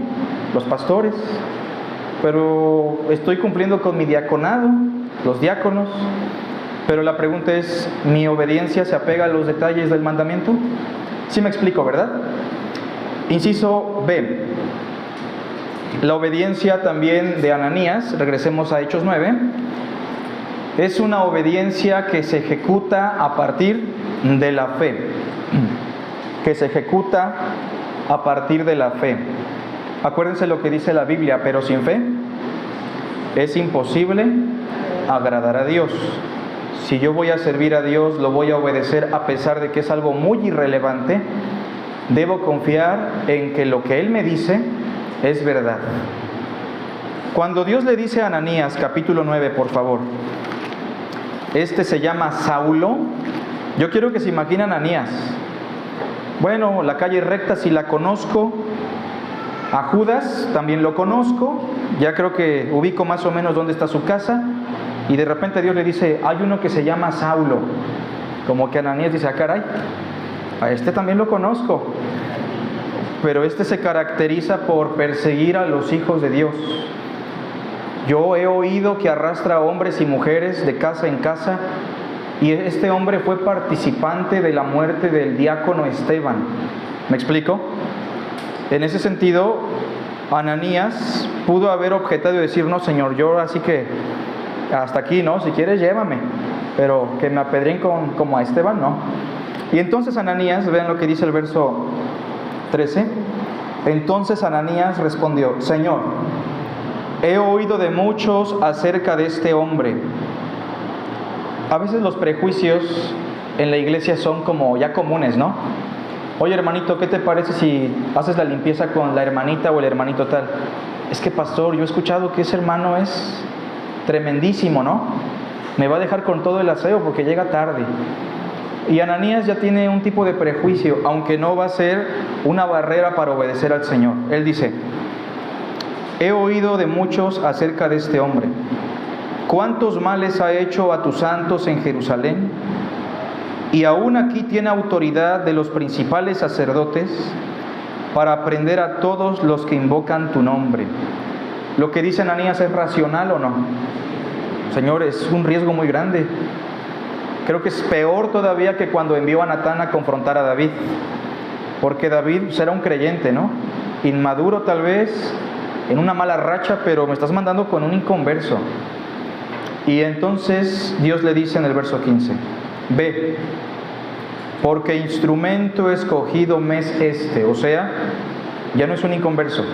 Speaker 1: los pastores. Pero estoy cumpliendo con mi diaconado, los diáconos. Pero la pregunta es, ¿mi obediencia se apega a los detalles del mandamiento? Sí me explico, ¿verdad? Inciso B. La obediencia también de Ananías, regresemos a Hechos 9, es una obediencia que se ejecuta a partir de la fe. Que se ejecuta a partir de la fe. Acuérdense lo que dice la Biblia, pero sin fe es imposible agradar a Dios. Si yo voy a servir a Dios, lo voy a obedecer a pesar de que es algo muy irrelevante, debo confiar en que lo que Él me dice es verdad. Cuando Dios le dice a Ananías, capítulo 9, por favor, se llama Saulo, yo quiero que se imaginen a Ananías. Bueno, la calle recta sí la conozco, a Judas también lo conozco, ya creo que ubico más o menos dónde está su casa, y de repente Dios le dice, hay uno que se llama Saulo, como que Ananías dice, caray, a también lo conozco, pero se caracteriza por perseguir a los hijos de Dios. Yo he oído que arrastra a hombres y mujeres de casa en casa, y este hombre fue participante de la muerte del diácono Esteban. ¿Me explico? En ese sentido, Ananías pudo haber objetado y decir, no, Señor, yo así que hasta aquí, ¿no? Si quieres, llévame, pero que me apedreen como a Esteban, no. Y entonces Ananías, vean lo que dice el verso 13. Entonces Ananías respondió, Señor, he oído de muchos acerca de este hombre. A veces los prejuicios en la iglesia son como ya comunes, ¿no? Oye, hermanito, ¿qué te parece si haces la limpieza con la hermanita o el hermanito tal? Es que, pastor, yo he escuchado que ese hermano es tremendísimo, ¿no? Me va a dejar con todo el aseo porque llega tarde. Y Ananías ya tiene un tipo de prejuicio, aunque no va a ser una barrera para obedecer al Señor. Él dice, he oído de muchos acerca de este hombre. ¿Cuántos males ha hecho a tus santos en Jerusalén? Y aún aquí tiene autoridad de los principales sacerdotes para prender a todos los que invocan tu nombre. ¿Lo que dice Ananías es racional o no? Señor, es un riesgo muy grande. Creo que es peor todavía que cuando envió a Natán a confrontar a David, porque David era un creyente, ¿no? Inmaduro tal vez, en una mala racha, pero me estás mandando con un inconverso. Y entonces Dios le dice en el verso 15, ve, porque instrumento escogido me es este. O sea, ya no es un inconverso,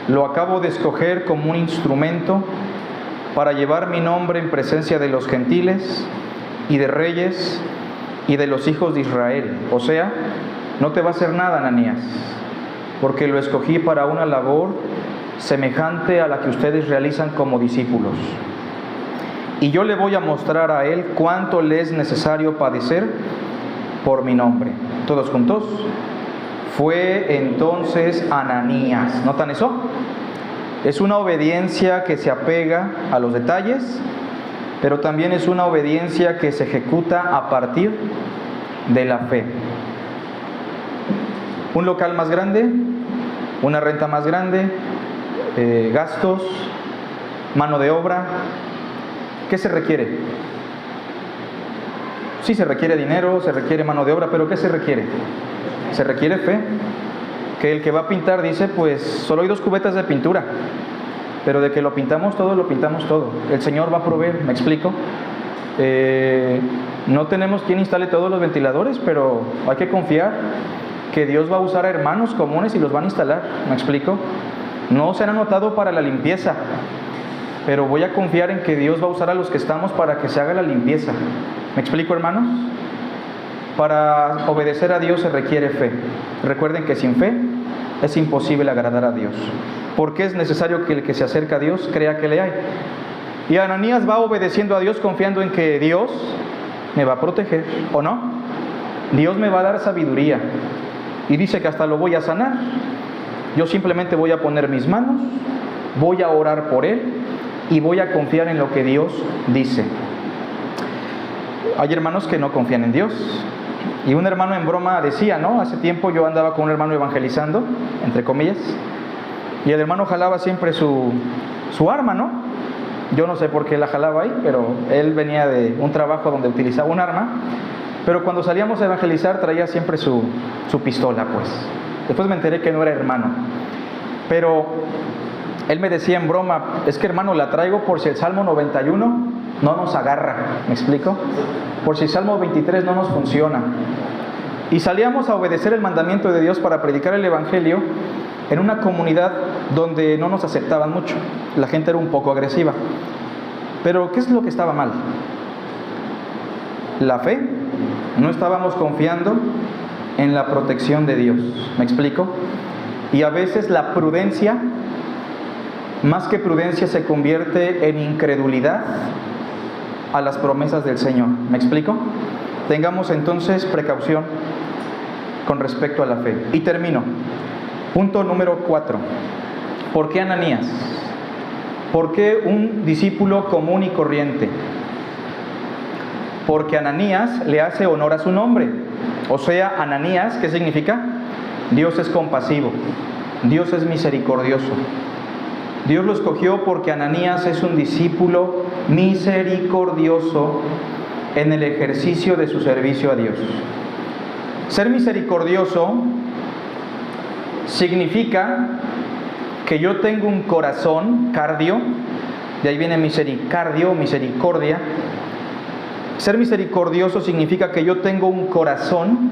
Speaker 1: lo acabo de escoger como un instrumento para llevar mi nombre en presencia de los gentiles y de reyes y de los hijos de Israel. O sea, no te va a hacer nada, Ananías, porque lo escogí para una labor semejante a la que ustedes realizan como discípulos. Y yo le voy a mostrar a él cuánto le es necesario padecer por mi nombre. Todos juntos. Fue entonces Ananías. ¿Notan eso? Es una obediencia que se apega a los detalles, pero también es una obediencia que se ejecuta a partir de la fe. Un local más grande, una renta más grande, gastos, mano de obra. ¿Qué se requiere? Sí, se requiere dinero, se requiere mano de obra, pero ¿qué se requiere? Se requiere fe. Que el que va a pintar dice, pues solo hay 2 cubetas de pintura, pero de que lo pintamos todo, lo pintamos todo. El Señor va a proveer, ¿me explico? No tenemos quien instale todos los ventiladores, pero hay que confiar que Dios va a usar a hermanos comunes y los van a instalar, ¿me explico? No se han anotado para la limpieza, pero voy a confiar en que Dios va a usar a los que estamos para que se haga la limpieza. ¿Me explico, hermanos? Para obedecer a Dios se requiere fe. Recuerden que sin fe es imposible agradar a Dios, porque es necesario que el que se acerca a Dios crea que le hay. Y Ananías va obedeciendo a Dios confiando en que Dios me va a proteger, ¿o no? Dios me va a dar sabiduría. Y dice que hasta lo voy a sanar. Yo simplemente voy a poner mis manos, voy a orar por él y voy a confiar en lo que Dios dice. Hay hermanos que no confían en Dios. Y un hermano en broma decía, ¿no? Hace tiempo yo andaba con un hermano evangelizando, entre comillas, y el hermano jalaba siempre su arma, ¿no? Yo no sé por qué la jalaba ahí, pero él venía de un trabajo donde utilizaba un arma, pero cuando salíamos a evangelizar traía siempre su pistola, pues. Después me enteré que no era hermano, pero él me decía en broma, es que hermano, la traigo por si el Salmo 91 no nos agarra, ¿me explico? Por si el Salmo 23 no nos funciona. Y salíamos a obedecer el mandamiento de Dios para predicar el Evangelio en una comunidad donde no nos aceptaban mucho. La gente era un poco agresiva. Pero ¿qué es lo que estaba mal? La fe. No estábamos confiando en la protección de Dios, ¿me explico? Y a veces la prudencia, más que prudencia, se convierte en incredulidad a las promesas del Señor, ¿me explico? Tengamos entonces precaución con respecto a la fe. Y termino. Punto número 4. ¿Por qué Ananías? ¿Por qué un discípulo común y corriente? Porque Ananías le hace honor a su nombre. O sea, Ananías, ¿qué significa? Dios es compasivo, Dios es misericordioso. Dios lo escogió porque Ananías es un discípulo misericordioso en el ejercicio de su servicio a Dios. Ser misericordioso significa que yo tengo un corazón, cardio, de ahí viene misericordio, misericordia. Ser misericordioso significa que yo tengo un corazón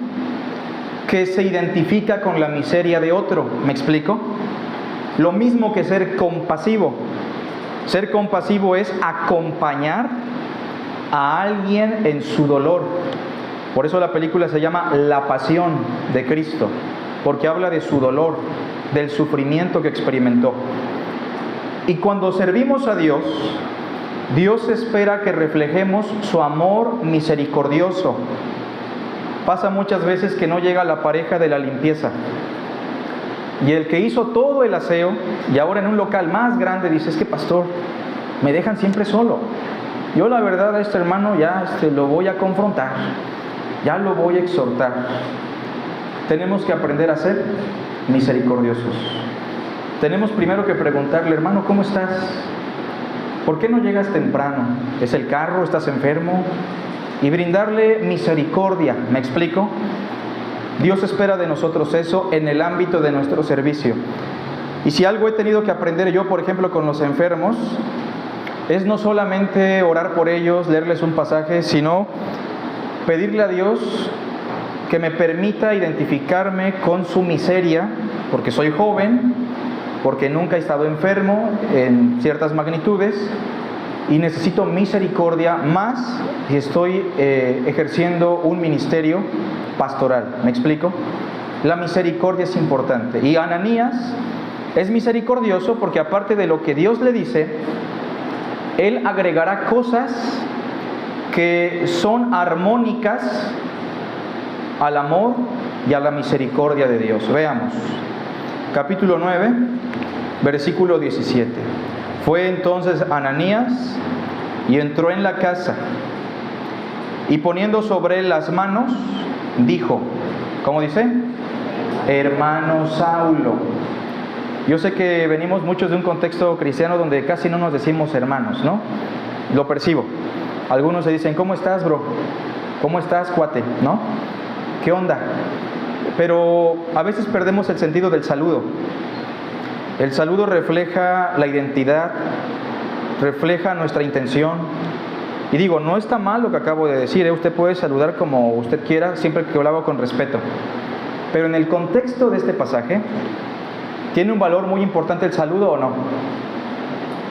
Speaker 1: que se identifica con la miseria de otro. ¿Me explico? Lo mismo que ser compasivo. Ser compasivo es acompañar a alguien en su dolor. Por eso la película se llama La Pasión de Cristo, porque habla de su dolor, del sufrimiento que experimentó. Y cuando servimos a Dios, Dios espera que reflejemos su amor misericordioso. Pasa muchas veces que no llega la pareja de la limpieza. Y el que hizo todo el aseo, y ahora en un local más grande, dice: es que pastor, me dejan siempre solo. Yo la verdad a este hermano ya lo voy a confrontar, ya lo voy a exhortar. Tenemos que aprender a ser misericordiosos. Tenemos primero que preguntarle: hermano, ¿cómo estás? ¿Por qué no llegas temprano? ¿Es el carro? ¿Estás enfermo? Y brindarle misericordia. ¿Me explico? Dios espera de nosotros eso en el ámbito de nuestro servicio. Y si algo he tenido que aprender yo, por ejemplo, con los enfermos, es no solamente orar por ellos, leerles un pasaje, sino pedirle a Dios que me permita identificarme con su miseria, porque soy joven, porque nunca he estado enfermo en ciertas magnitudes, y necesito misericordia más si estoy ejerciendo un ministerio pastoral. ¿Me explico? La misericordia es importante. Y Ananías es misericordioso porque, aparte de lo que Dios le dice, él agregará cosas que son armónicas al amor y a la misericordia de Dios. Veamos. Capítulo 9, versículo 17. Fue entonces Ananías y entró en la casa, y poniendo sobre él las manos, dijo, ¿cómo dice? Hermano Saulo. Yo sé que venimos muchos de un contexto cristiano donde casi no nos decimos hermanos, ¿no? Lo percibo. Algunos se dicen: ¿cómo estás, bro? ¿Cómo estás, cuate? ¿No? ¿Qué onda? Pero a veces perdemos el sentido del saludo. El saludo refleja la identidad, refleja nuestra intención. Y digo, no está mal lo que acabo de decir, usted puede saludar como usted quiera, siempre que lo haga con respeto. Pero en el contexto de este pasaje, ¿tiene un valor muy importante el saludo o no?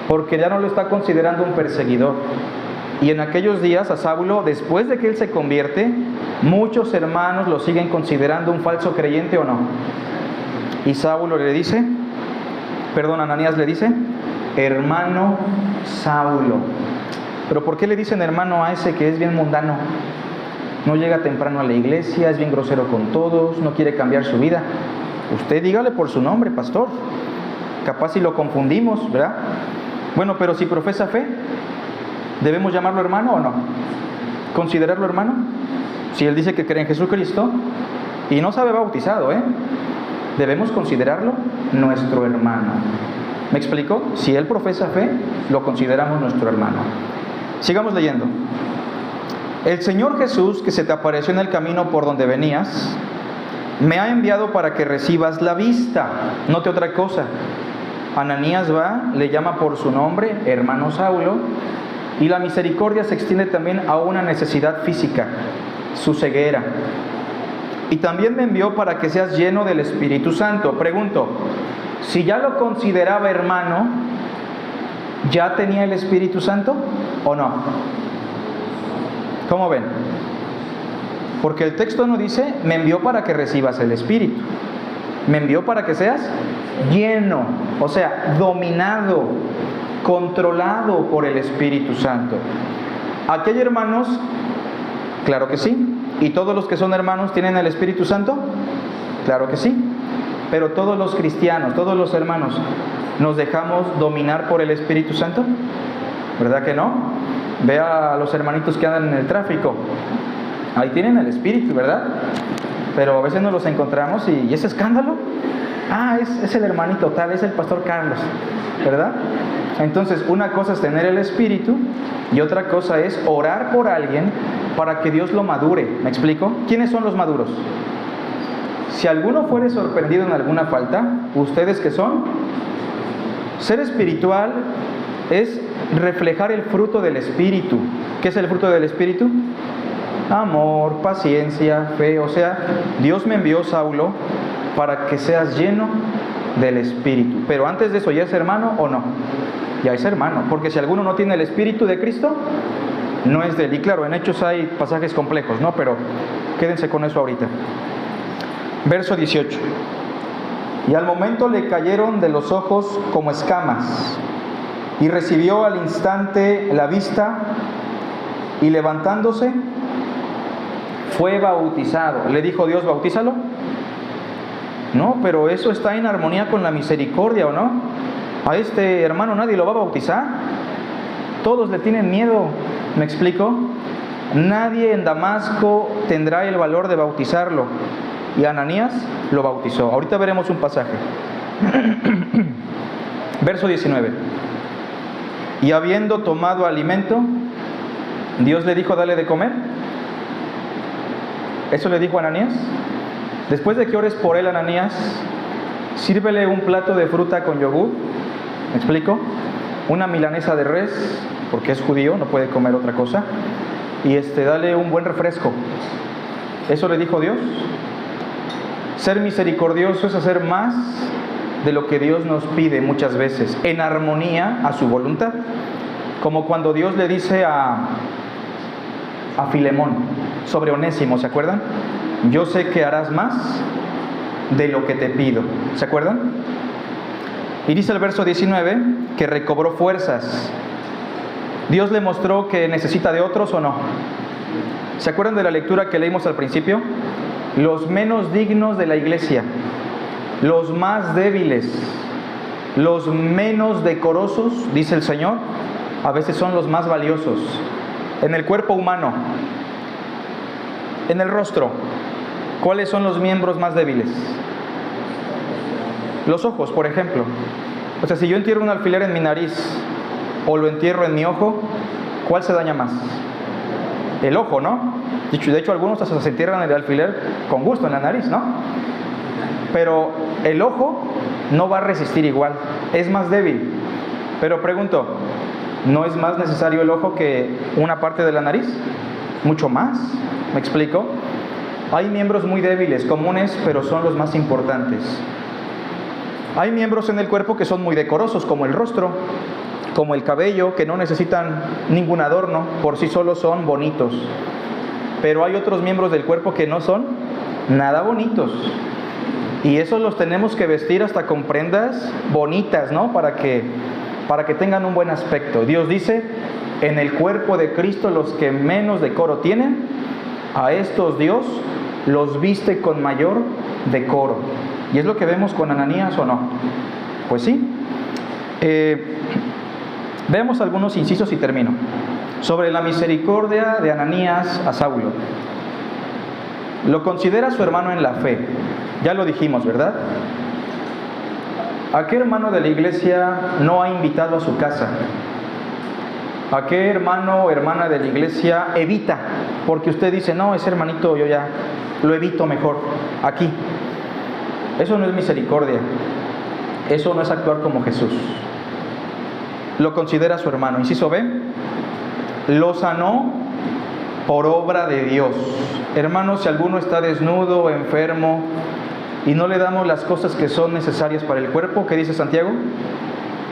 Speaker 1: Porque ya no lo está considerando un perseguidor. Y en aquellos días a Saulo, después de que él se convierte, muchos hermanos lo siguen considerando un falso creyente, ¿o no? Y Saulo le dice, Ananías le dice: hermano Saulo. ¿Pero por qué le dicen hermano a ese que es bien mundano? No llega temprano a la iglesia, es bien grosero con todos, no quiere cambiar su vida. Usted dígale por su nombre, pastor. Capaz si lo confundimos, ¿verdad? Bueno, pero si profesa fe, ¿debemos llamarlo hermano o no? ¿Considerarlo hermano? Si él dice que cree en Jesucristo y no sabe bautizado, debemos considerarlo nuestro hermano. ¿Me explico? Si él profesa fe, lo consideramos nuestro hermano. Sigamos leyendo. El Señor Jesús, que se te apareció en el camino por donde venías, me ha enviado para que recibas la vista. Note otra cosa. Ananías va, le llama por su nombre, hermano Saulo, y la misericordia se extiende también a una necesidad física, su ceguera. Y también me envió para que seas lleno del Espíritu Santo. Pregunto, si ya lo consideraba hermano, ¿ya tenía el Espíritu Santo o no? ¿Cómo ven? Porque el texto no dice: me envió para que recibas el Espíritu. Me envió para que seas lleno, o sea, dominado, controlado por el Espíritu Santo. ¿Aquí hay hermanos? Claro que sí. ¿Y todos los que son hermanos tienen el Espíritu Santo? Claro que sí. Pero todos los cristianos, todos los hermanos, ¿nos dejamos dominar por el Espíritu Santo? ¿Verdad que no? Ve a los hermanitos que andan en el tráfico. Ahí tienen el Espíritu, ¿verdad? Pero a veces nos los encontramos y ese escándalo. Es el hermanito tal, es el pastor Carlos, ¿verdad? Entonces, una cosa es tener el Espíritu y otra cosa es orar por alguien para que Dios lo madure. ¿Me explico? ¿Quiénes son los maduros? Si alguno fuere sorprendido en alguna falta, ¿ustedes qué son? Ser espiritual es reflejar el fruto del Espíritu. ¿Qué es el fruto del Espíritu? Amor, paciencia, fe. O sea, Dios me envió, Saulo, para que seas lleno del Espíritu. Pero antes de eso, ¿ya es hermano o no? Ya es hermano, porque si alguno no tiene el Espíritu de Cristo, no es de él. Y claro, en Hechos hay pasajes complejos, ¿no? Pero quédense con eso ahorita. Verso 18. Y al momento le cayeron de los ojos como escamas, y recibió al instante la vista, y levantándose, fue bautizado. ¿Le dijo Dios, bautízalo? No, pero eso está en armonía con la misericordia, ¿o no? A este hermano nadie lo va a bautizar. Todos le tienen miedo. ¿Me explico? Nadie en Damasco tendrá el valor de bautizarlo. Y Ananías lo bautizó. Ahorita veremos un pasaje. Verso 19. Y habiendo tomado alimento, Dios le dijo, dale de comer. Eso le dijo a Ananías. Después de que ores por él, Ananías, sírvele un plato de fruta con yogur. ¿Me explico? Una milanesa de res, porque es judío, no puede comer otra cosa. Y dale un buen refresco. Eso le dijo Dios. Ser misericordioso es hacer más de lo que Dios nos pide muchas veces, en armonía a su voluntad. Como cuando Dios le dice a Filemón sobre Onésimo, ¿se acuerdan? Yo sé que harás más de lo que te pido. ¿Se acuerdan? Y dice el verso 19 que recobró fuerzas. ¿Dios le mostró que necesita de otros o no? ¿Se acuerdan de la lectura que leímos al principio? Los menos dignos de la iglesia, los más débiles, los menos decorosos, dice el Señor, a veces son los más valiosos. En el cuerpo humano, en el rostro, ¿cuáles son los miembros más débiles? Los ojos, por ejemplo. O sea, si yo entierro un alfiler en mi nariz o lo entierro en mi ojo, ¿cuál se daña más? El ojo, ¿no? De hecho, algunos hasta se entierran el alfiler con gusto en la nariz, ¿no? Pero el ojo no va a resistir igual, es más débil. Pero pregunto, ¿no es más necesario el ojo que una parte de la nariz? Mucho más, ¿me explico? Hay miembros muy débiles, comunes, pero son los más importantes. Hay miembros en el cuerpo que son muy decorosos, como el rostro, como el cabello, que no necesitan ningún adorno, por sí solos son bonitos. Pero hay otros miembros del cuerpo que no son nada bonitos. Y esos los tenemos que vestir hasta con prendas bonitas, ¿no? Para que tengan un buen aspecto. Dios dice, en el cuerpo de Cristo los que menos decoro tienen, a estos Dios los viste con mayor decoro. ¿Y es lo que vemos con Ananías o no? Pues sí. Veamos algunos incisos y termino. Sobre la misericordia de Ananías a Saulo. Lo considera su hermano en la fe. Ya lo dijimos, ¿verdad? ¿A qué hermano de la iglesia no ha invitado a su casa? ¿A qué hermano o hermana de la iglesia evita? Porque usted dice, no, ese hermanito yo ya lo evito mejor aquí. Eso no es misericordia. Eso no es actuar como Jesús. Lo considera su hermano. Inciso B. Lo sanó por obra de Dios. Hermanos, si alguno está desnudo o enfermo y no le damos las cosas que son necesarias para el cuerpo, ¿qué dice Santiago?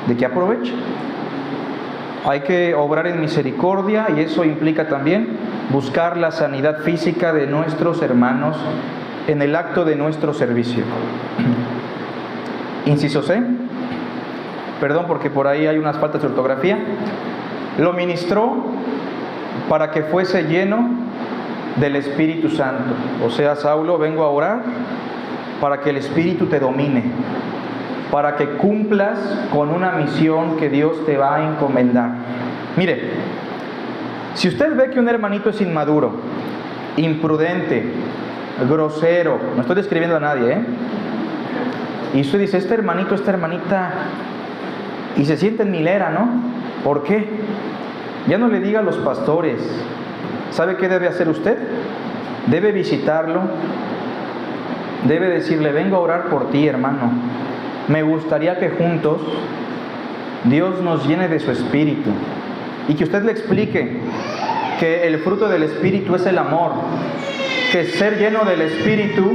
Speaker 1: ¿De qué aprovecha? Hay que obrar en misericordia y eso implica también buscar la sanidad física de nuestros hermanos en el acto de nuestro servicio. Inciso C. Perdón porque por ahí hay unas faltas de ortografía. Lo ministró para que fuese lleno del Espíritu Santo. O sea, Saulo, vengo a orar para que el Espíritu te domine, para que cumplas con una misión que Dios te va a encomendar. Mire, si usted ve que un hermanito es inmaduro, imprudente, grosero, no estoy describiendo a nadie, y usted dice, este hermanito, esta hermanita, y se siente en milera, ¿no? ¿Por qué? Ya no le diga a los pastores. ¿Sabe qué debe hacer usted? Debe visitarlo, debe decirle, vengo a orar por ti, hermano. Me gustaría que juntos Dios nos llene de su Espíritu y que usted le explique que el fruto del Espíritu es el amor, que ser lleno del Espíritu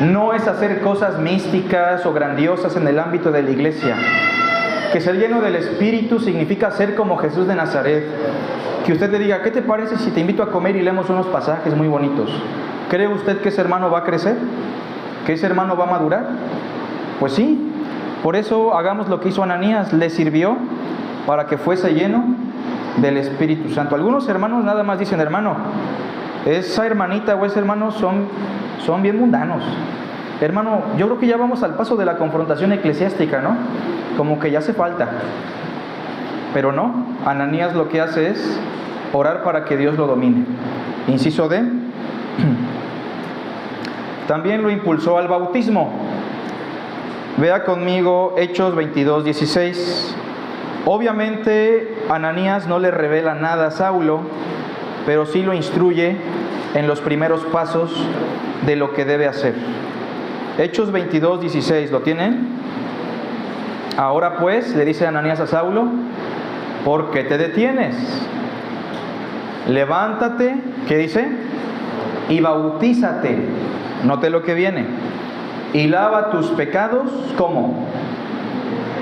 Speaker 1: no es hacer cosas místicas o grandiosas en el ámbito de la iglesia, que ser lleno del Espíritu significa ser como Jesús de Nazaret. Que usted le diga, ¿qué te parece si te invito a comer y leemos unos pasajes muy bonitos? ¿Cree usted que ese hermano va a crecer? ¿Que ese hermano va a madurar? Pues sí, por eso hagamos lo que hizo Ananías, le sirvió para que fuese lleno del Espíritu Santo. Algunos hermanos nada más dicen, hermano, esa hermanita o ese hermano son bien mundanos. Hermano, yo creo que ya vamos al paso de la confrontación eclesiástica, ¿no? Como que ya hace falta. Pero no, Ananías lo que hace es orar para que Dios lo domine. Inciso D. También lo impulsó al bautismo. Vea conmigo Hechos 22:16. Obviamente Ananías no le revela nada a Saulo, pero sí lo instruye en los primeros pasos de lo que debe hacer. Hechos 22:16, ¿lo tienen? Ahora pues, le dice Ananías a Saulo, ¿por qué te detienes? Levántate, ¿qué dice? Y bautízate. Note lo que viene. Y lava tus pecados, ¿cómo?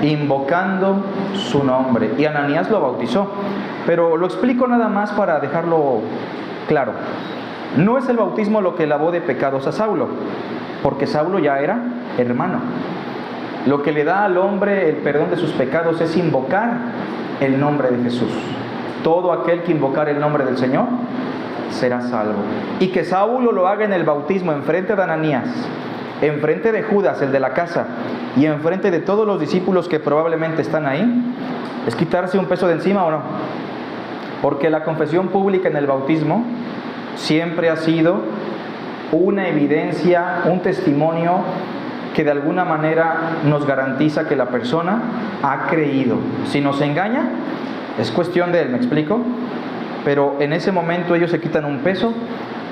Speaker 1: Invocando su nombre. Y Ananías lo bautizó. Pero lo explico nada más para dejarlo claro. No es el bautismo lo que lavó de pecados a Saulo, porque Saulo ya era hermano. Lo que le da al hombre el perdón de sus pecados es invocar el nombre de Jesús. Todo aquel que invocar el nombre del Señor será salvo. Y que Saulo lo haga en el bautismo enfrente de Ananías, enfrente de Judas, el de la casa, y enfrente de todos los discípulos que probablemente están ahí, es quitarse un peso de encima, ¿o no? Porque la confesión pública en el bautismo siempre ha sido una evidencia, un testimonio que de alguna manera nos garantiza que la persona ha creído. Si nos engaña, es cuestión de él, ¿me explico? Pero en ese momento ellos se quitan un peso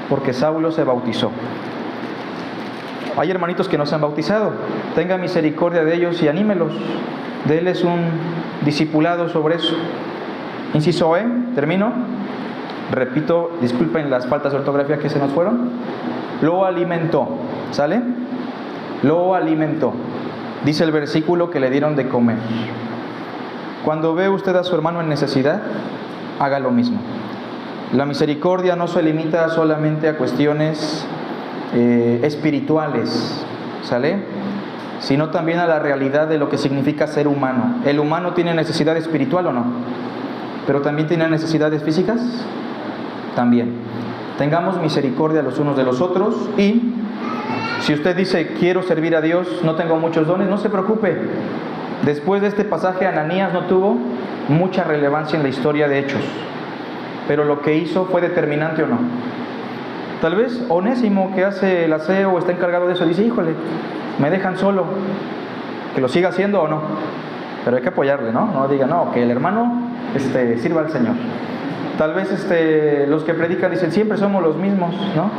Speaker 1: porque Saulo se bautizó. Hay hermanitos que no se han bautizado. Tenga misericordia de ellos y anímelos. Déles un discipulado sobre eso. Inciso E, termino. Repito, disculpen las faltas de ortografía que se nos fueron. Lo alimentó, ¿sale? Lo alimentó. Dice el versículo que le dieron de comer. Cuando ve usted a su hermano en necesidad, haga lo mismo. La misericordia no se limita solamente a cuestiones espirituales, ¿sale? Sino también a la realidad de lo que significa ser humano. ¿El humano tiene necesidad espiritual o no? ¿Pero también tiene necesidades físicas? También. Tengamos misericordia los unos de los otros. Y si usted dice, quiero servir a Dios, no tengo muchos dones, no se preocupe. Después de este pasaje, Ananías no tuvo mucha relevancia en la historia de Hechos, pero lo que hizo fue determinante o no. Tal vez Onésimo, que hace el aseo o está encargado de eso, dice, híjole, me dejan solo, que lo siga haciendo o no, pero hay que apoyarle, ¿no? No diga, no, que el hermano sirva al Señor. Tal vez los que predican dicen, siempre somos los mismos, ¿no?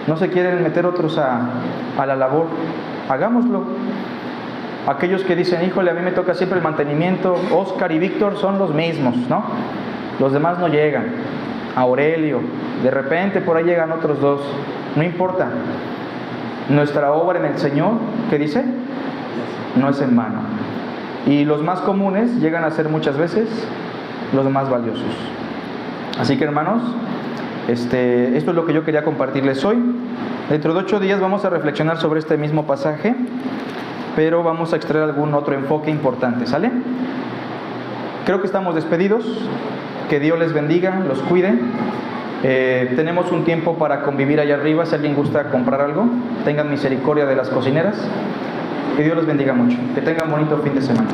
Speaker 1: No se quieren meter otros a la labor. Hagámoslo. Aquellos que dicen, híjole, a mí me toca siempre el mantenimiento, Oscar y Víctor son los mismos, ¿no? Los demás no llegan. Aurelio, de repente por ahí llegan otros dos. No importa. Nuestra obra en el Señor, ¿qué dice? No es en vano. Y los más comunes llegan a ser muchas veces los más valiosos. Así que, hermanos, esto es lo que yo quería compartirles hoy. Dentro de 8 días vamos a reflexionar sobre este mismo pasaje, pero vamos a extraer algún otro enfoque importante, ¿sale? Creo que estamos despedidos. Que Dios les bendiga, los cuide. Tenemos un tiempo para convivir allá arriba. Si alguien gusta comprar algo, tengan misericordia de las cocineras. Que Dios los bendiga mucho. Que tengan bonito fin de semana.